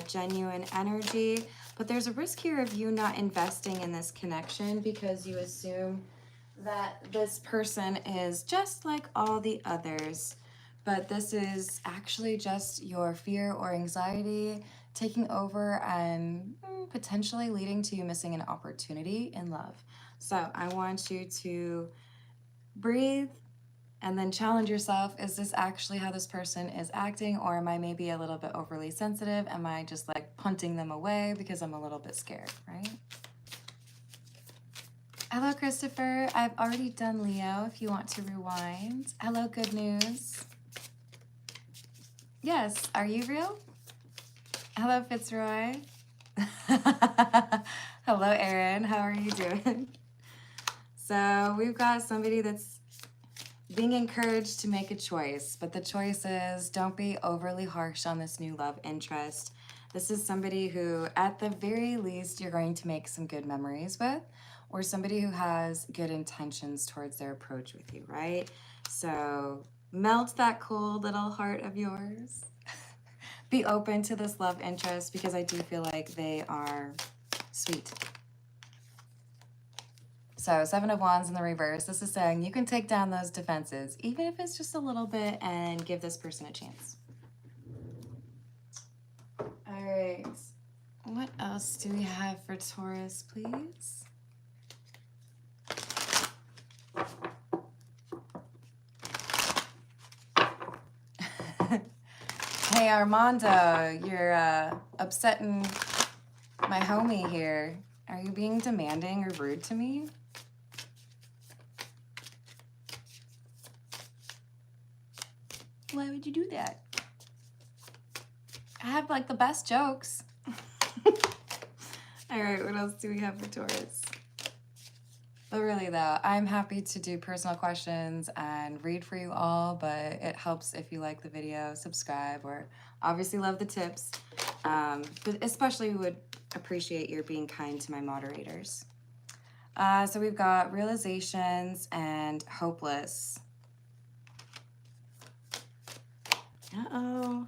Speaker 1: genuine energy. But there's a risk here of you not investing in this connection because you assume that this person is just like all the others. But this is actually just your fear or anxiety taking over and potentially leading to you missing an opportunity in love. So I want you to breathe and then challenge yourself. Is this actually how this person is acting, or am I maybe a little bit overly sensitive? Am I just like punting them away because I'm a little bit scared, right? Hello, Christopher. I've already done Leo if you want to rewind. Hello, good news. Yes, are you real? Hello, Fitzroy. Hello, Erin. How are you doing? So we've got somebody that's being encouraged to make a choice, but the choice is don't be overly harsh on this new love interest. This is somebody who, at the very least, you're going to make some good memories with, or somebody who has good intentions towards their approach with you, right? So melt that cold little heart of yours. Be open to this love interest because I do feel like they are sweet. So 7 of Wands in the reverse. This is saying you can take down those defenses, even if it's just a little bit, and give this person a chance. All right. What else do we have for Taurus, please? Hey, Armando, you're upsetting my homie here. Are you being demanding or rude to me? Why would you do that? I have like the best jokes. All right, what else do we have for Taurus? But really though, I'm happy to do personal questions and read for you all, but it helps if you like the video, subscribe, or obviously love the tips. But especially would appreciate your being kind to my moderators. So we've got realizations and hopeless. Uh-oh.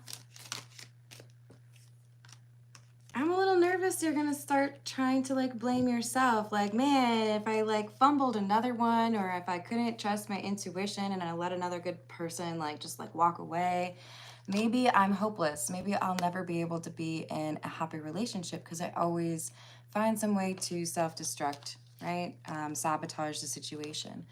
Speaker 1: I'm a little nervous you're gonna start trying to like blame yourself. Like, man, if I like fumbled another one, or if I couldn't trust my intuition and I let another good person like just like walk away, maybe I'm hopeless. Maybe I'll never be able to be in a happy relationship because I always find some way to self-destruct, right? Sabotage the situation.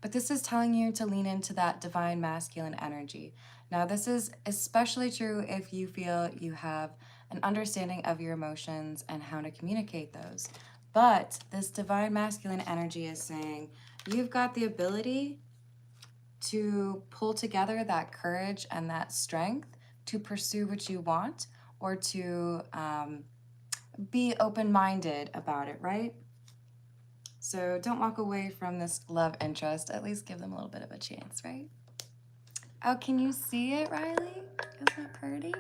Speaker 1: But this is telling you to lean into that divine masculine energy. Now, this is especially true if you feel you have an understanding of your emotions and how to communicate those. But this divine masculine energy is saying you've got the ability to pull together that courage and that strength to pursue what you want, or to be open-minded about it, right? So don't walk away from this love interest. At least give them a little bit of a chance, right? Oh, can you see it, Riley? Isn't that pretty?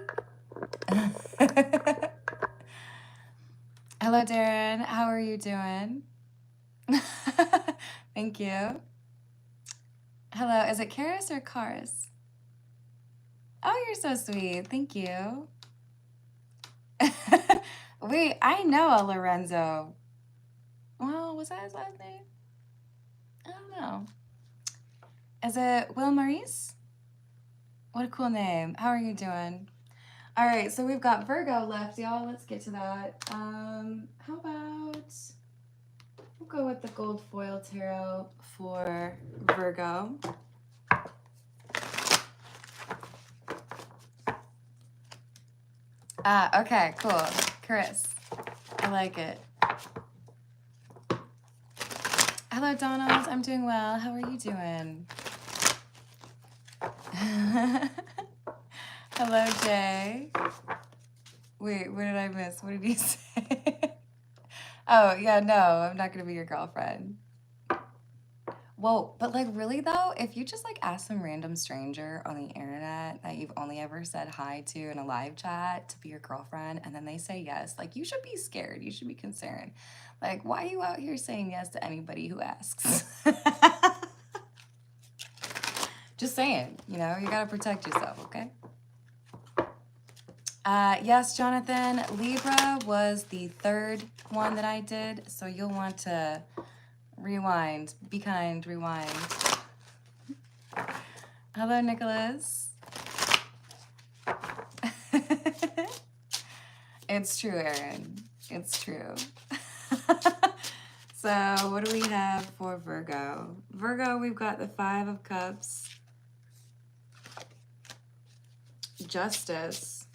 Speaker 1: Hello, Darren. How are you doing? Thank you. Hello, is it Karis or Karis? Oh, you're so sweet. Thank you. Wait, I know a Lorenzo. Well, was that his last name? I don't know. Is it Will Maurice? What a cool name. How are you doing? All right, so we've got Virgo left, y'all. Let's get to that. How about we'll go with the gold foil tarot for Virgo. Okay, cool. Chris, I like it. Hello, Donald. I'm doing well. How are you doing? Hello, Jay. Wait, what did I miss? What did he say? Oh, yeah, no, I'm not going to be your girlfriend. Whoa, but like really though, if you just like ask some random stranger on the internet that you've only ever said hi to in a live chat to be your girlfriend, and then they say yes, like you should be scared. You should be concerned. Like, why are you out here saying yes to anybody who asks? just saying, you know, you gotta protect yourself, okay? Yes, Jonathan, Libra was the third one that I did, so you'll want to rewind. Be kind, rewind. Hello, Nicholas. It's true, Erin. It's true. So what do we have for Virgo? Virgo, we've got the Five of Cups, Justice,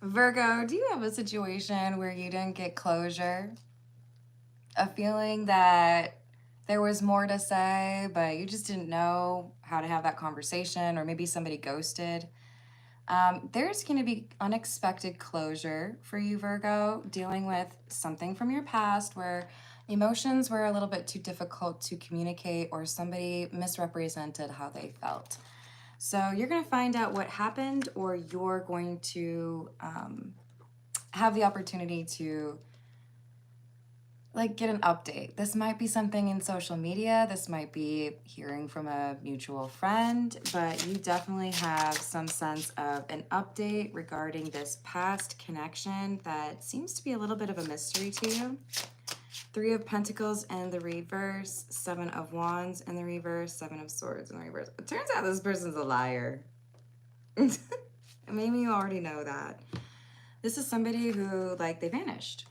Speaker 1: Virgo, do you have a situation where you didn't get closure? A feeling that there was more to say, but you just didn't know how to have that conversation, or maybe somebody ghosted. There's going to be unexpected closure for you, Virgo, dealing with something from your past where emotions were a little bit too difficult to communicate, or somebody misrepresented how they felt. So you're going to find out what happened, or you're going to have the opportunity to get an update. This might be something in social media. This might be hearing from a mutual friend, but you definitely have some sense of an update regarding this past connection that seems to be a little bit of a mystery to you. Three of Pentacles in the reverse, Seven of Wands in the reverse, Seven of Swords in the reverse. It turns out this person's a liar. Maybe you already know that. This is somebody who, they vanished.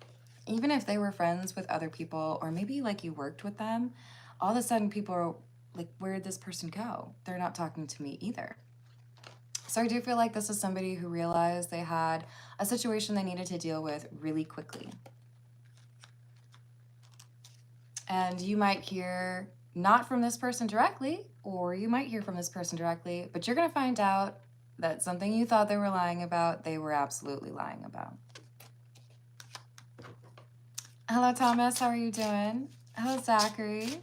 Speaker 1: Even if they were friends with other people, or maybe you worked with them, all of a sudden people are like, where did this person go? They're not talking to me either. So I do feel like this is somebody who realized they had a situation they needed to deal with really quickly. And you might hear not from this person directly, or you might hear from this person directly, but you're going to find out that something you thought they were lying about, they were absolutely lying about. Hello, Thomas. How are you doing? Hello, Zachary.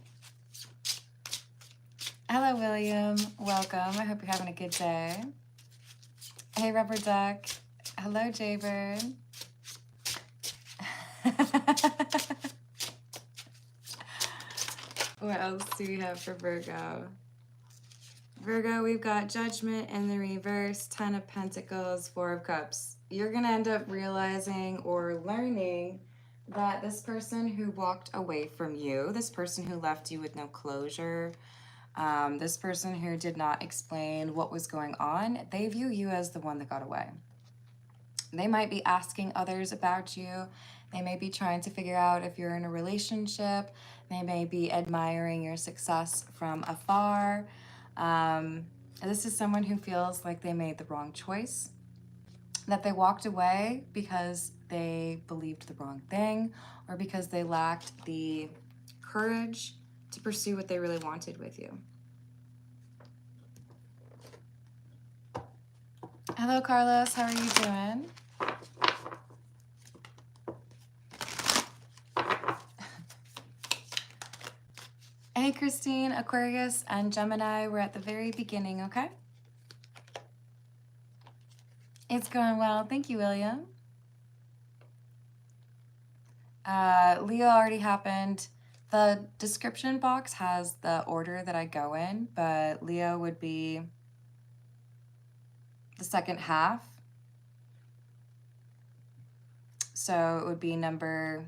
Speaker 1: Hello, William. Welcome. I hope you're having a good day. Hey, Rubber Duck. Hello, Jaybird. What else do we have for Virgo? Virgo, we've got Judgment in the reverse, Ten of Pentacles, Four of Cups. You're going to end up realizing or learning that this person who walked away from you, this person who left you with no closure, this person who did not explain what was going on, they view you as the one that got away. They might be asking others about you. They may be trying to figure out if you're in a relationship. They may be admiring your success from afar. This is someone who feels like they made the wrong choice, that they walked away because they believed the wrong thing, or because they lacked the courage to pursue what they really wanted with you. Hello, Carlos. How are you doing? Hey, Christine, Aquarius, and Gemini. We're at the very beginning, okay? It's going well. Thank you, William. Leo already happened. The description box has the order that I go in, but Leo would be the second half. So it would be number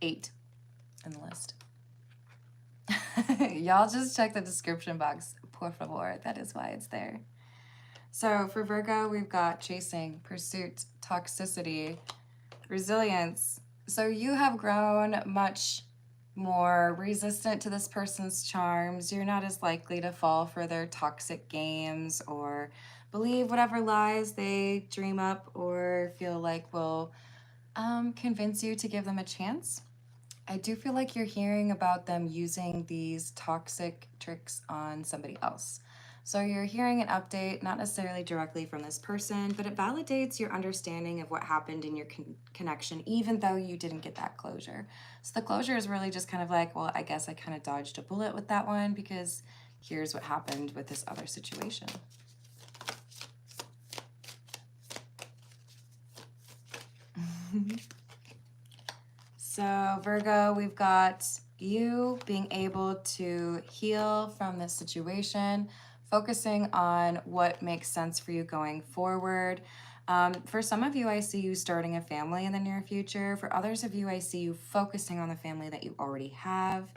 Speaker 1: 8 in the list. Y'all just check the description box, por favor. That is why it's there. So for Virgo, we've got chasing, pursuit, toxicity, resilience. So you have grown much more resistant to this person's charms. You're not as likely to fall for their toxic games or believe whatever lies they dream up or feel like will convince you to give them a chance. I do feel like you're hearing about them using these toxic tricks on somebody else. So you're hearing an update, not necessarily directly from this person, but it validates your understanding of what happened in your connection, even though you didn't get that closure. So the closure is really just kind of like, well, I guess I kind of dodged a bullet with that one because here's what happened with this other situation. So Virgo, we've got you being able to heal from this situation, focusing on what makes sense for you going forward. For some of you, I see you starting a family in the near future. For others of you, I see you focusing on the family that you already have.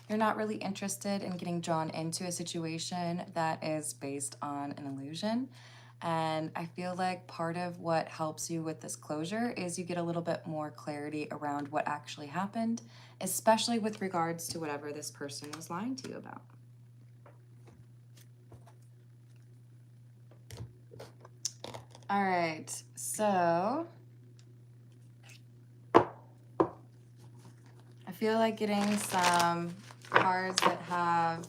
Speaker 1: You're not really interested in getting drawn into a situation that is based on an illusion. And I feel like part of what helps you with this closure is you get a little bit more clarity around what actually happened, especially with regards to whatever this person was lying to you about. All right, so I feel like getting some cards that have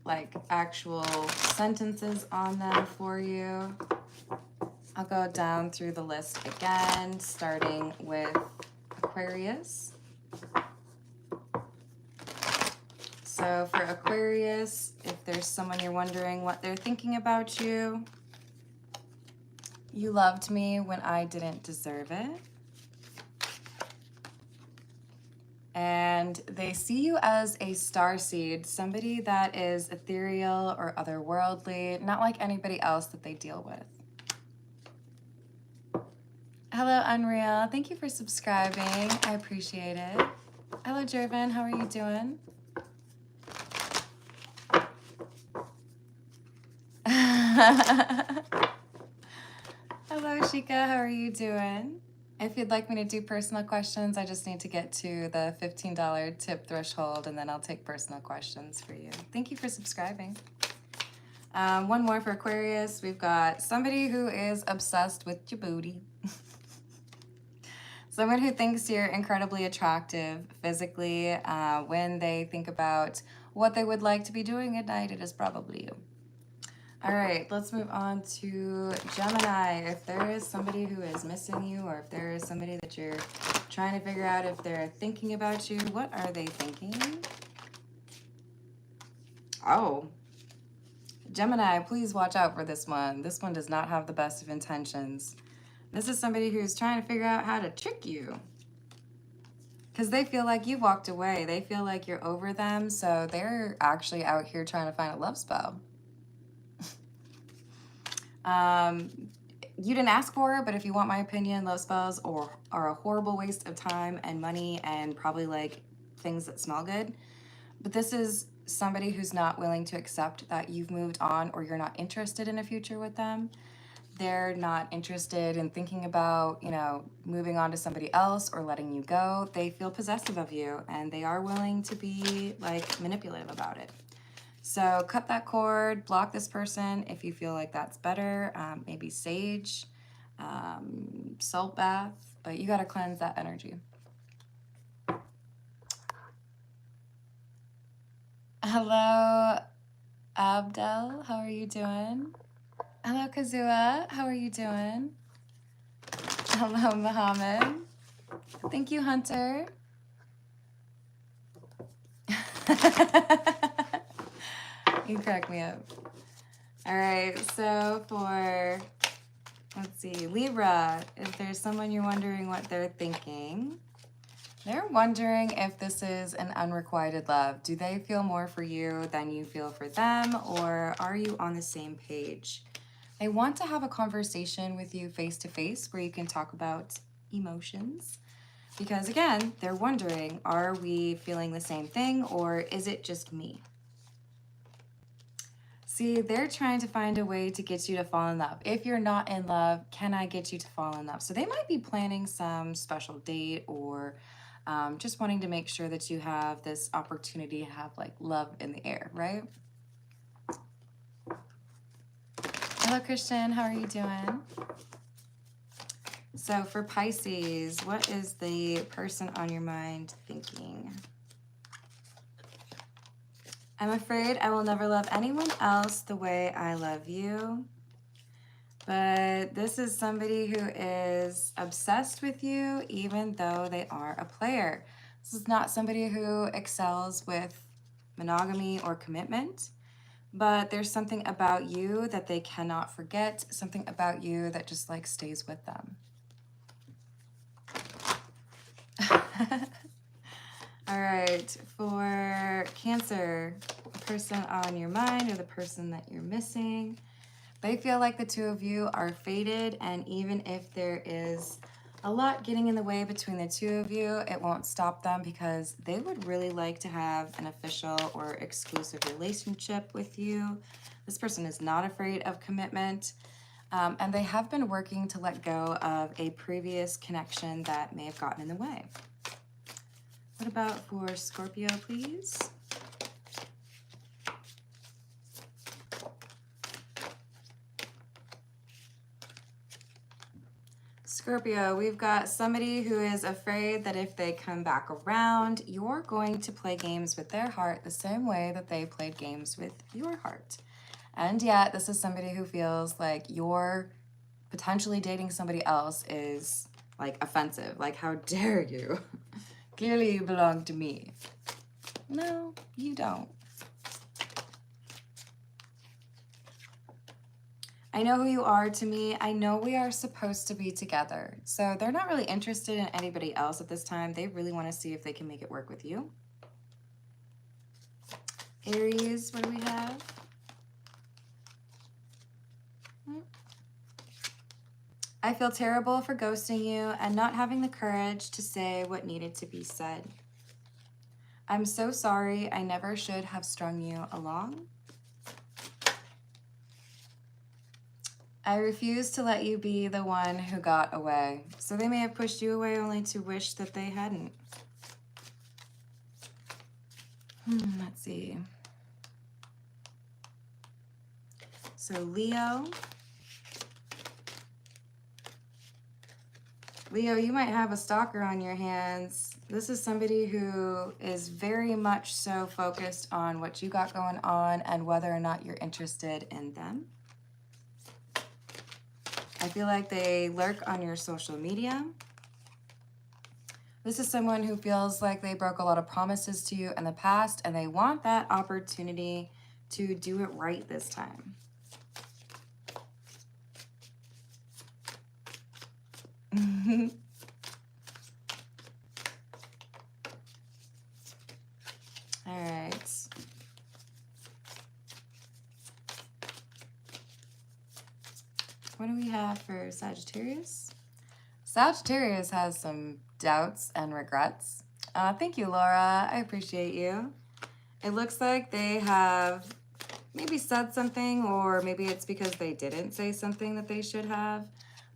Speaker 1: like actual sentences on them for you. I'll go down through the list again, starting with Aquarius. So for Aquarius, if there's someone you're wondering what they're thinking about you, you loved me when I didn't deserve it. And they see you as a starseed, somebody that is ethereal or otherworldly, not like anybody else that they deal with. Hello, Unreal. Thank you for subscribing. I appreciate it. Hello, Jervin. How are you doing? Hello, Shika. How are you doing? If you'd like me to do personal questions, I just need to get to the $15 tip threshold, and then I'll take personal questions for you. Thank you for subscribing. One more for Aquarius. We've got somebody who is obsessed with your booty. Someone who thinks you're incredibly attractive physically. When they think about what they would like to be doing at night, it is probably you. All right, let's move on to Gemini. If there is somebody who is missing you, or if there is somebody that you're trying to figure out if they're thinking about you, what are they thinking? Oh, Gemini, please watch out for this one. This one does not have the best of intentions. This is somebody who's trying to figure out how to trick you. Because they feel like you walked away. They feel like you're over them. So they're actually out here trying to find a love spell. You didn't ask for it, but if you want my opinion, love spells are a horrible waste of time and money and probably like things that smell good. But this is somebody who's not willing to accept that you've moved on or you're not interested in a future with them. They're not interested in thinking about, you know, moving on to somebody else or letting you go. They feel possessive of you and they are willing to be like manipulative about it. So cut that cord, block this person if you feel like that's better. Maybe sage, salt bath, but you got to cleanse that energy. Hello, Abdel. How are you doing? Hello, Kazua. How are you doing? Hello, Muhammad. Thank you, Hunter. You crack me up. All right, so for, let's see, Libra, if there's someone you're wondering what they're thinking, they're wondering if this is an unrequited love. Do they feel more for you than you feel for them, or are you on the same page? They want to have a conversation with you face to face where you can talk about emotions. Because again, they're wondering, are we feeling the same thing or is it just me? See, they're trying to find a way to get you to fall in love. If you're not in love, can I get you to fall in love? So they might be planning some special date or just wanting to make sure that you have this opportunity to have like love in the air, right? Hello, Christian. How are you doing? So for Pisces, what is the person on your mind thinking? I'm afraid I will never love anyone else the way I love you. But this is somebody who is obsessed with you even though they are a player. This is not somebody who excels with monogamy or commitment. But there's something about you that they cannot forget, something about you that just like stays with them. All right, for Cancer, the person on your mind or the person that you're missing, they feel like the two of you are fated, and even if there is a lot getting in the way between the two of you, it won't stop them because they would really like to have an official or exclusive relationship with you. This person is not afraid of commitment, and they have been working to let go of a previous connection that may have gotten in the way. What about for Scorpio, please? Scorpio, we've got somebody who is afraid that if they come back around, you're going to play games with their heart the same way that they played games with your heart. And yet, this is somebody who feels like you're potentially dating somebody else is like offensive. Like, how dare you? Clearly you belong to me. No, you don't. I know who you are to me. I know we are supposed to be together. So they're not really interested in anybody else at this time. They really want to see if they can make it work with you. Aries, what do we have? I feel terrible for ghosting you and not having the courage to say what needed to be said. I'm so sorry. I never should have strung you along. I refuse to let you be the one who got away. So they may have pushed you away only to wish that they hadn't. Let's see. So Leo. Leo, you might have a stalker on your hands. This is somebody who is very much so focused on what you got going on and whether or not you're interested in them. I feel like they lurk on your social media. This is someone who feels like they broke a lot of promises to you in the past and they want that opportunity to do it right this time. All right. What do we have for Sagittarius? Sagittarius has some doubts and regrets. Thank you, Laura. I appreciate you. It looks like they have maybe said something, or maybe it's because they didn't say something that they should have.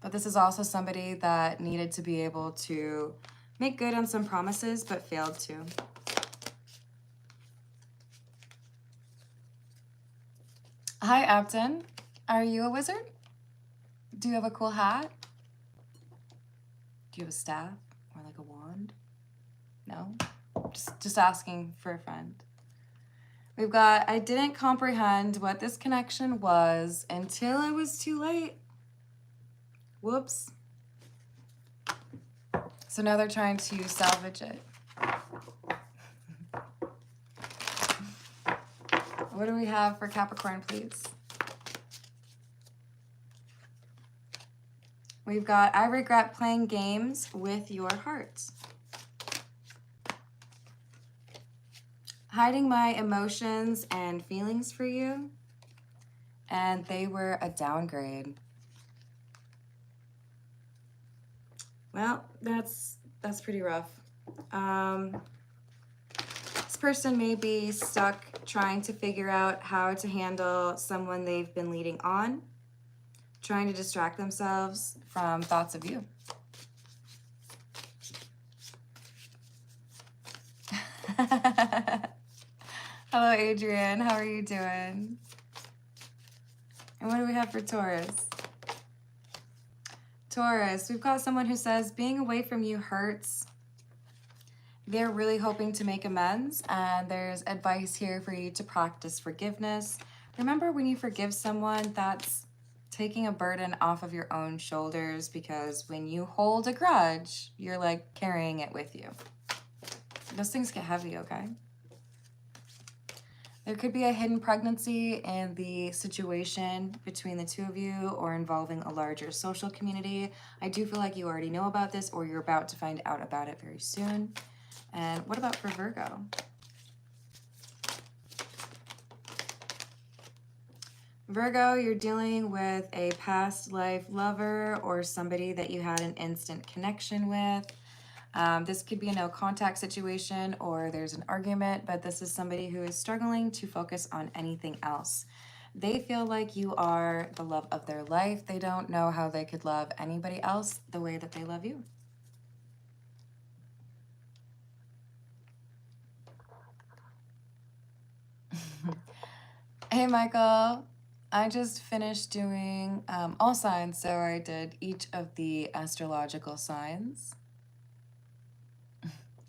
Speaker 1: But this is also somebody that needed to be able to make good on some promises, but failed to. Hi, Upton. Are you a wizard? Do you have a cool hat? Do you have a staff or like a wand? No? Just asking for a friend. We've got, I didn't comprehend what this connection was until it was too late. Whoops. So now they're trying to salvage it. What do we have for Capricorn, please? We've got, I regret playing games with your heart. Hiding my emotions and feelings for you. And they were a downgrade. Well, that's pretty rough. This person may be stuck trying to figure out how to handle someone they've been leading on, trying to distract themselves from thoughts of you. Hello, Adrian. How are you doing? And what do we have for Taurus? Taurus, we've got someone who says being away from you hurts. They're really hoping to make amends, and there's advice here for you to practice forgiveness. Remember, when you forgive someone, that's taking a burden off of your own shoulders, because when you hold a grudge, you're like carrying it with you. Those things get heavy, okay? There could be a hidden pregnancy in the situation between the two of you or involving a larger social community. I do feel like you already know about this or you're about to find out about it very soon. And what about for Virgo? Virgo, you're dealing with a past life lover or somebody that you had an instant connection with. This could be a no contact situation or there's an argument, but this is somebody who is struggling to focus on anything else. They feel like you are the love of their life. They don't know how they could love anybody else the way that they love you. Hey, Michael. I just finished doing all signs, so I did each of the astrological signs.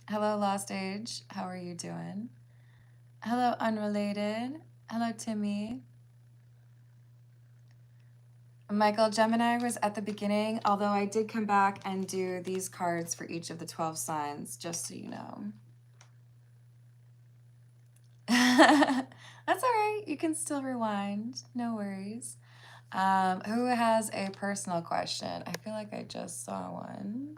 Speaker 1: Hello, Lost Age. How are you doing? Hello, Unrelated. Hello, Timmy. Michael, Gemini was at the beginning, although I did come back and do these cards for each of the 12 signs, just so you know. That's all right. You can still rewind. No worries. Who has a personal question? I feel like I just saw one.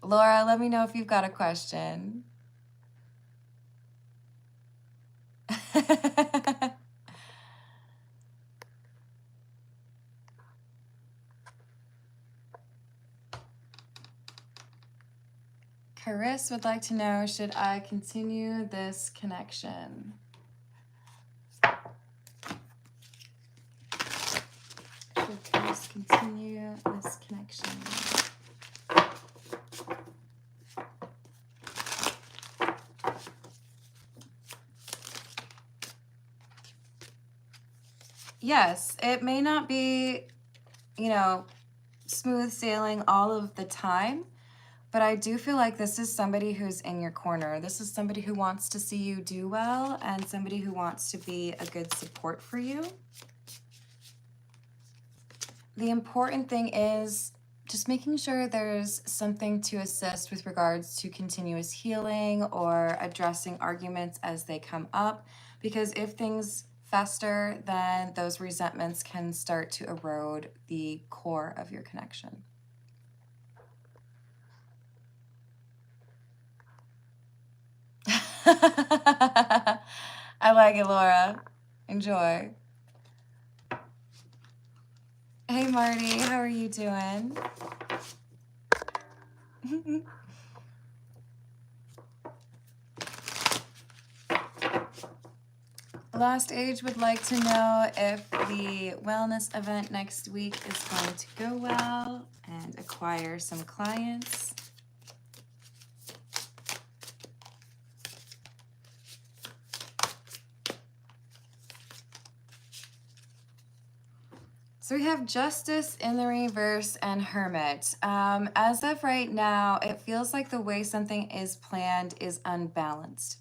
Speaker 1: Laura, let me know if you've got a question. Caris would like to know, should I continue this connection? Should Caris continue this connection? Yes, it may not be, you know, smooth sailing all of the time, but I do feel like this is somebody who's in your corner. This is somebody who wants to see you do well and somebody who wants to be a good support for you. The important thing is just making sure there's something to assist with regards to continuous healing or addressing arguments as they come up, because if things fester, then those resentments can start to erode the core of your connection. I like it, Laura. Enjoy. Hey, Marty, how are you doing? Lost Age would like to know if the wellness event next week is going to go well and acquire some clients. So we have Justice in the reverse and Hermit. As of right now, it feels like the way something is planned is unbalanced.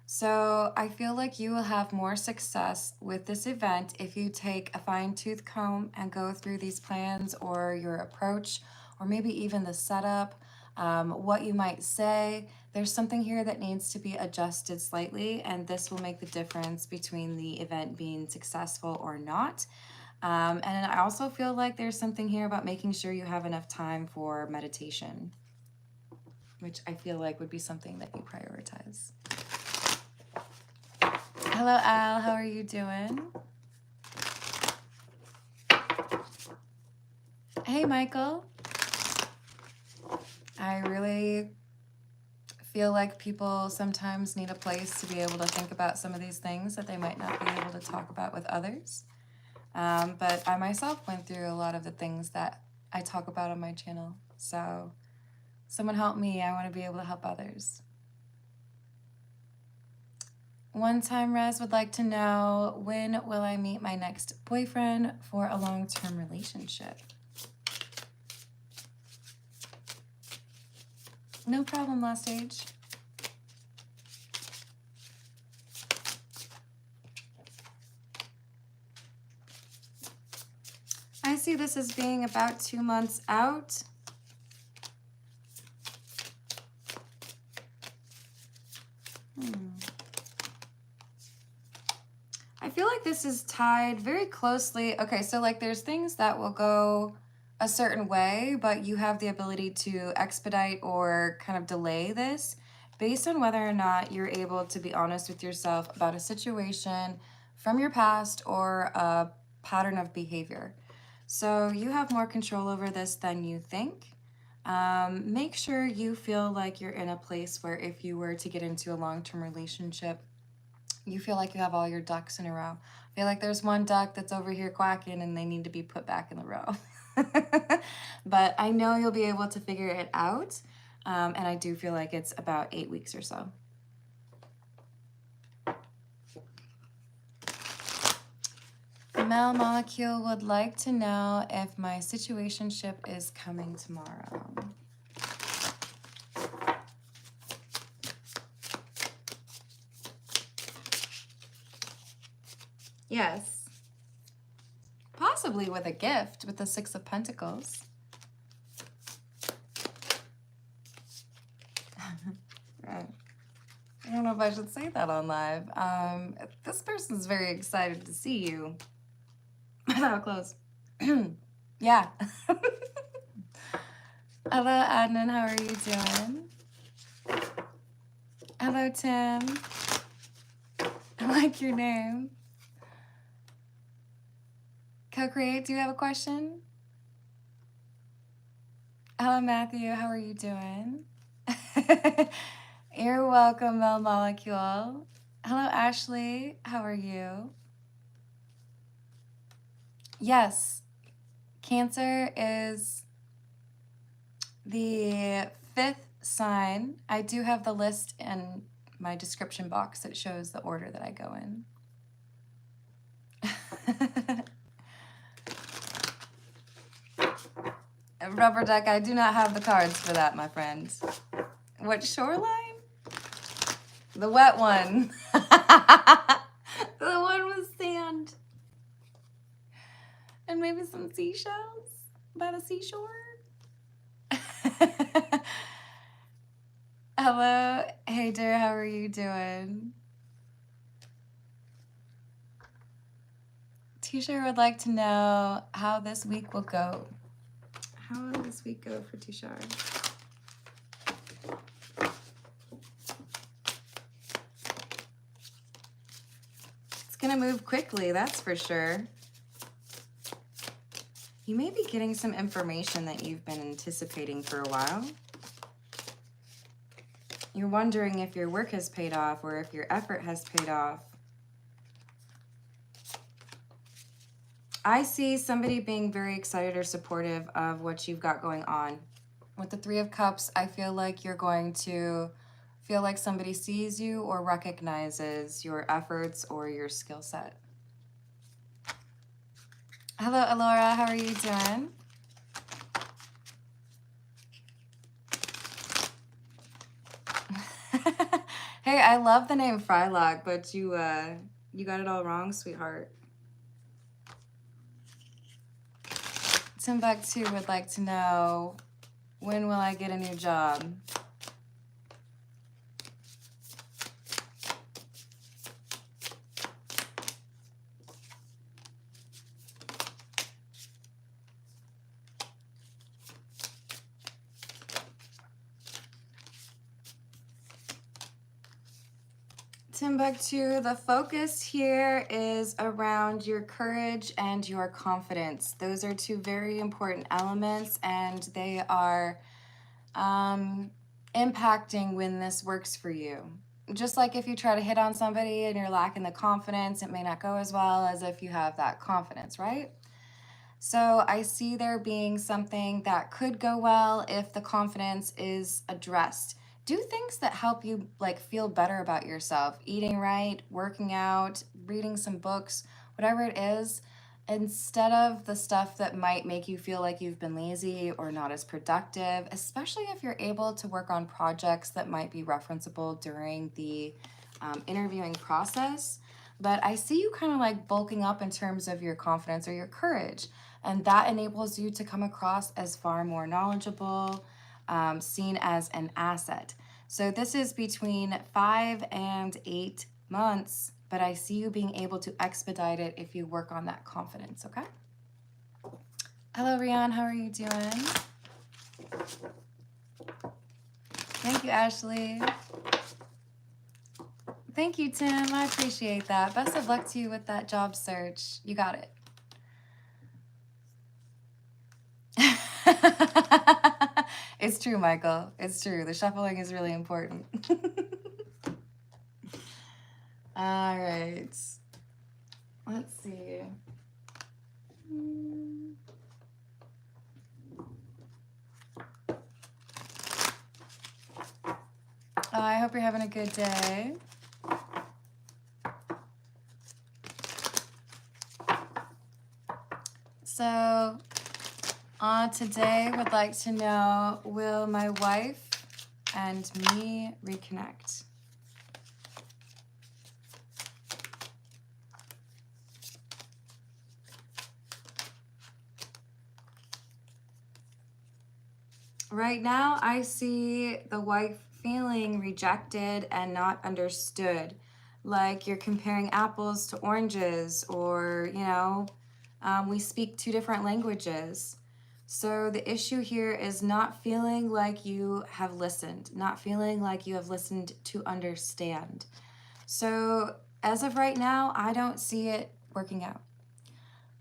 Speaker 1: So I feel like you will have more success with this event if you take a fine-tooth comb and go through these plans or your approach, or maybe even the setup, what you might say. There's something here that needs to be adjusted slightly, and this will make the difference between the event being successful or not. And I also feel like there's something here about making sure you have enough time for meditation, which I feel like would be something that you prioritize. Hello, Al. How are you doing? Hey, Michael. I really feel like people sometimes need a place to be able to think about some of these things that they might not be able to talk about with others. But I myself went through a lot of the things that I talk about on my channel. So someone help me. I want to be able to help others. One Time Res would like to know, when will I meet my next boyfriend for a long-term relationship? No problem, Lost Age. I see this as being about 2 months out. this is tied very closely. Okay, so like there's things that will go a certain way, but you have the ability to expedite or kind of delay this based on whether or not you're able to be honest with yourself about a situation from your past or a pattern of behavior. So you have more control over this than you think. Make sure you feel like you're in a place where if you were to get into a long-term relationship, you feel like you have all your ducks in a row. I feel like there's one duck that's over here quacking and they need to be put back in the row. But I know you'll be able to figure it out. And I do feel like it's about 8 weeks or so. Mel Molecule would like to know if my situationship is coming tomorrow. Yes. Possibly with a gift, with the Six of Pentacles. Right. I don't know if I should say that on live. This person's very excited to see you. How close? Yeah. Hello, Adnan. How are you doing? Hello, Tim. I like your name. Co-create, do you have a question? Hello, Matthew. How are you doing? You're welcome, Mel Molecule. Hello, Ashley. How are you? Yes, Cancer is the 5th sign. I do have the list in my description box that shows the order that I go in. Rubber duck, I do not have the cards for that, my friend. What shoreline? The wet one. The one with sand. And maybe some seashells by the seashore. Hello. Hey, dear, how are you doing? Tisha would like to know how this week will go. How will this week go for Tushar? It's gonna move quickly, that's for sure. You may be getting some information that you've been anticipating for a while. You're wondering if your work has paid off or if your effort has paid off. I see somebody being very excited or supportive of what you've got going on. With the 3 of Cups, I feel like you're going to feel like somebody sees you or recognizes your efforts or your skill set. Hello, Alora. How are you doing? Hey, I love the name Frylock, but you got it all wrong, sweetheart. Timbuktu would like to know, when will I get a new job? Timbuktu, the focus here is around your courage and your confidence. Those are 2 very important elements, and they are impacting when this works for you. Just like if you try to hit on somebody and you're lacking the confidence, it may not go as well as if you have that confidence, right? So I see there being something that could go well if the confidence is addressed. Do things that help you like feel better about yourself. Eating right, working out, reading some books, whatever it is, instead of the stuff that might make you feel like you've been lazy or not as productive, especially if you're able to work on projects that might be referenceable during the interviewing process. But I see you kind of like bulking up in terms of your confidence or your courage. And that enables you to come across as far more knowledgeable, seen as an asset. So this is between 5 and 8 months but I see you being able to expedite it if you work on that confidence, okay? Hello, Rian. How are you doing? Thank you, Ashley. Thank you, Tim. I appreciate that. Best of luck to you with that job search. You got it. It's true, Michael. It's true. The shuffling is really important. All right. Let's see. I hope you're having a good day. So, today would like to know, will my wife and me reconnect? Right now, I see the wife feeling rejected and not understood. Like you're comparing apples to oranges, or, you know, we speak two different languages. So the issue here is not feeling like you have listened, not feeling like you have listened to understand. So as of right now, I don't see it working out.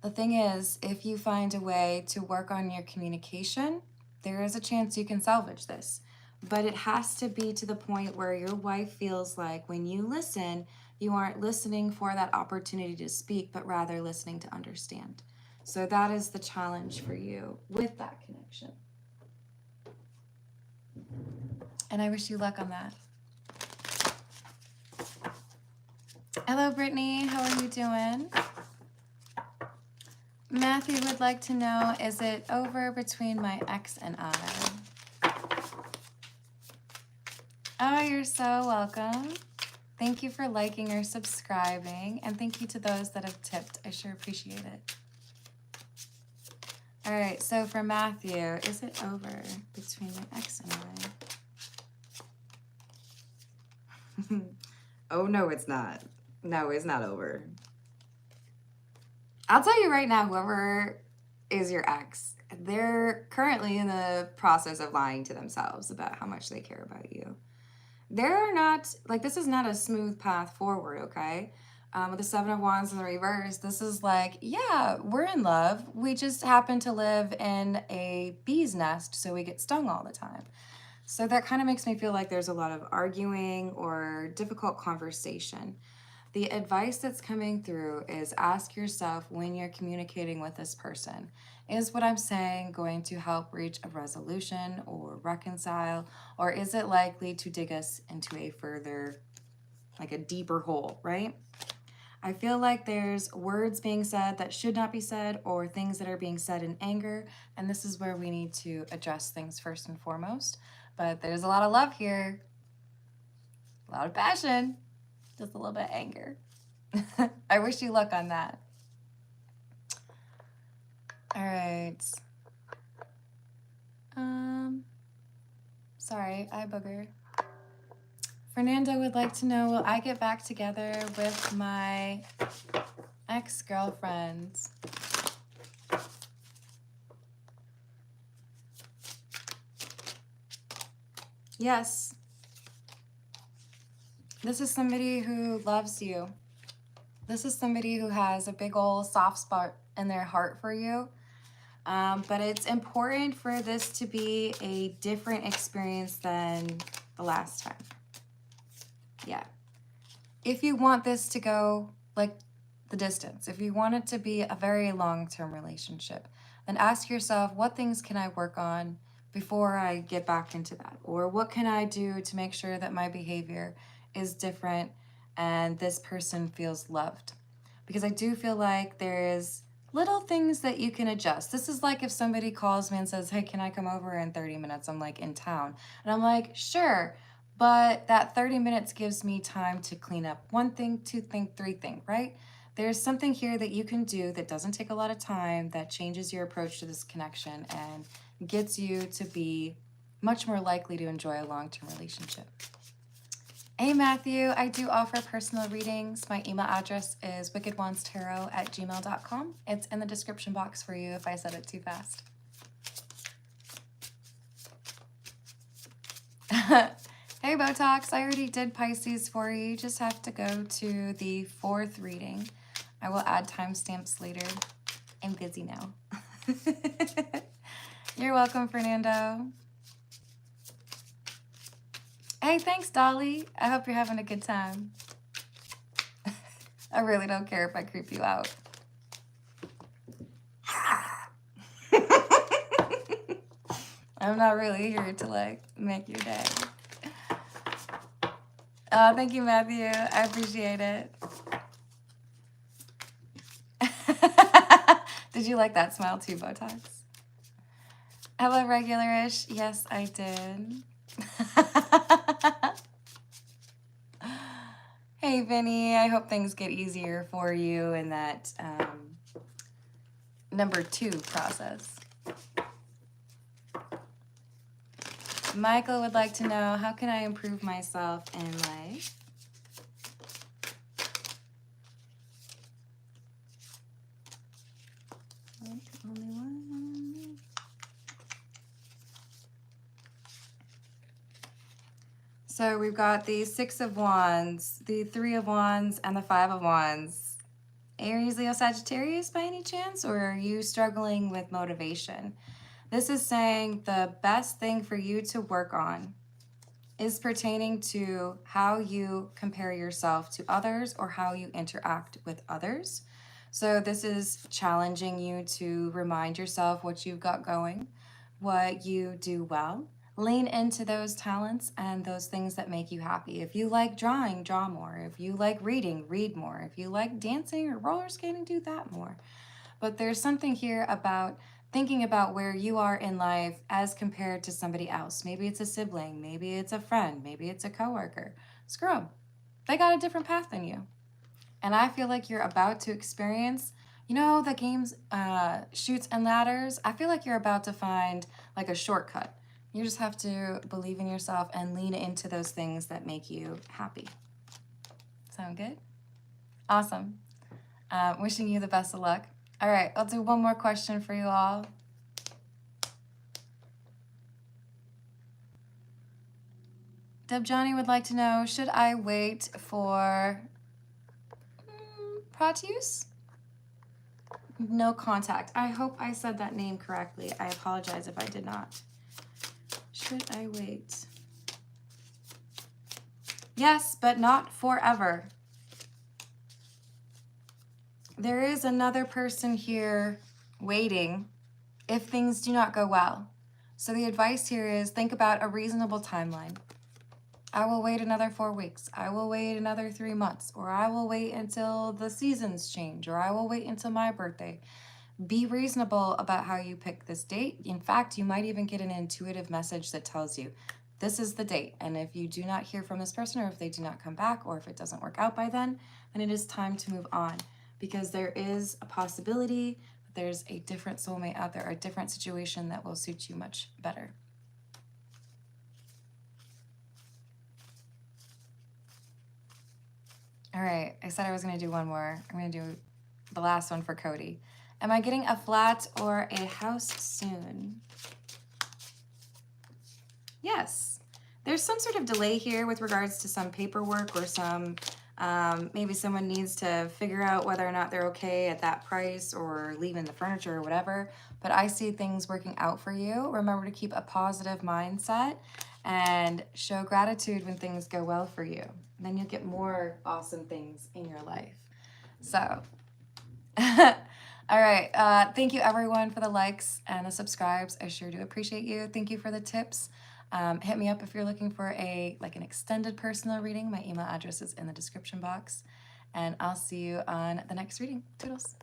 Speaker 1: The thing is, if you find a way to work on your communication, there is a chance you can salvage this. But it has to be to the point where your wife feels like when you listen, you aren't listening for that opportunity to speak, but rather listening to understand. So that is the challenge for you with that connection. And I wish you luck on that. Hello, Brittany. How are you doing? Matthew would like to know, is it over between my ex and I? Oh, you're so welcome. Thank you for liking or subscribing, and thank you to those that have tipped. I sure appreciate it. All right, so for Matthew, is it over between my ex and I? Oh, no, it's not. No, it's not over. I'll tell you right now, whoever is your ex, they're currently in the process of lying to themselves about how much they care about you. They're not, like, this is not a smooth path forward, okay? With the Seven of Wands in the reverse, this is like, yeah, we're in love. We just happen to live in a bee's nest, so we get stung all the time. So that kind of makes me feel like there's a lot of arguing or difficult conversation. The advice that's coming through is ask yourself when you're communicating with this person, is what I'm saying going to help reach a resolution or reconcile, or is it likely to dig us into a further, like a deeper hole, right? I feel like there's words being said that should not be said, or things that are being said in anger, and this is where we need to address things first and foremost. But there's a lot of love here, a lot of passion, just a little bit of anger. I wish you luck on that. All right. Sorry, I booger. Fernando would like to know, will I get back together with my ex-girlfriends? Yes. This is somebody who loves you. This is somebody who has a big old soft spot in their heart for you. But it's important for this to be a different experience than the last time. Yeah. If you want this to go like the distance, if you want it to be a very long-term relationship, then ask yourself, what things can I work on before I get back into that? Or what can I do to make sure that my behavior is different and this person feels loved? Because I do feel like there is little things that you can adjust. This is like if somebody calls me and says, hey, can I come over in 30 minutes? I'm like, in town. And I'm like, sure. But that 30 minutes gives me time to clean up one thing, two thing, three thing, right? There's something here that you can do that doesn't take a lot of time, that changes your approach to this connection and gets you to be much more likely to enjoy a long-term relationship. Hey Matthew, I do offer personal readings. My email address is wickedonestarot@gmail.com. It's in the description box for you if I said it too fast. Hey Botox, I already did Pisces for you. You just have to go to the 4th reading. I will add timestamps later. I'm busy now. You're welcome, Fernando. Hey, thanks, Dolly. I hope you're having a good time. I really don't care if I creep you out. I'm not really here to, like, make your day. Oh, thank you, Matthew. I appreciate it. Did you like that smile too, Botox? Hello, regular-ish. Yes, I did. Hey, Vinny. I hope things get easier for you in that number 2 process. Michael would like to know, how can I improve myself in life? Only one. So we've got the 6 of Wands, the 3 of Wands, and the 5 of Wands. Aries, Leo, Sagittarius by any chance? Or are you struggling with motivation? This is saying the best thing for you to work on is pertaining to how you compare yourself to others or how you interact with others. So this is challenging you to remind yourself what you've got going, what you do well. Lean into those talents and those things that make you happy. If you like drawing, draw more. If you like reading, read more. If you like dancing or roller skating, do that more. But there's something here about thinking about where you are in life as compared to somebody else. Maybe it's a sibling, maybe it's a friend, maybe it's a coworker. Screw them. They got a different path than you. And I feel like you're about to experience, you know, the games, Chutes and Ladders. I feel like you're about to find like a shortcut. You just have to believe in yourself and lean into those things that make you happy. Sound good? Awesome. Wishing you the best of luck. All right, I'll do one more question for you all. Deb Johnny would like to know, should I wait for Proteus? No contact. I hope I said that name correctly. I apologize if I did not. Should I wait? Yes, but not forever. There is another person here waiting if things do not go well. So the advice here is think about a reasonable timeline. I will wait another 4 weeks. I will wait another 3 months. Or I will wait until the seasons change. Or I will wait until my birthday. Be reasonable about how you pick this date. In fact, you might even get an intuitive message that tells you, this is the date. And if you do not hear from this person, or if they do not come back, or if it doesn't work out by then it is time to move on. Because there is a possibility that there's a different soulmate out there, a different situation that will suit you much better. All right, I said I was going to do one more. I'm going to do the last one for Cody. Am I getting a flat or a house soon? Yes. There's some sort of delay here with regards to some paperwork or some, maybe someone needs to figure out whether or not they're okay at that price or leaving the furniture or whatever. But I see things working out for you. Remember to keep a positive mindset and show gratitude when things go well for you. And then you'll get more awesome things in your life. So, all right. Thank you everyone for the likes and the subscribes. I sure do appreciate you. Thank you for the tips. Hit me up if you're looking for an extended personal reading. My email address is in the description box. And I'll see you on the next reading. Toodles.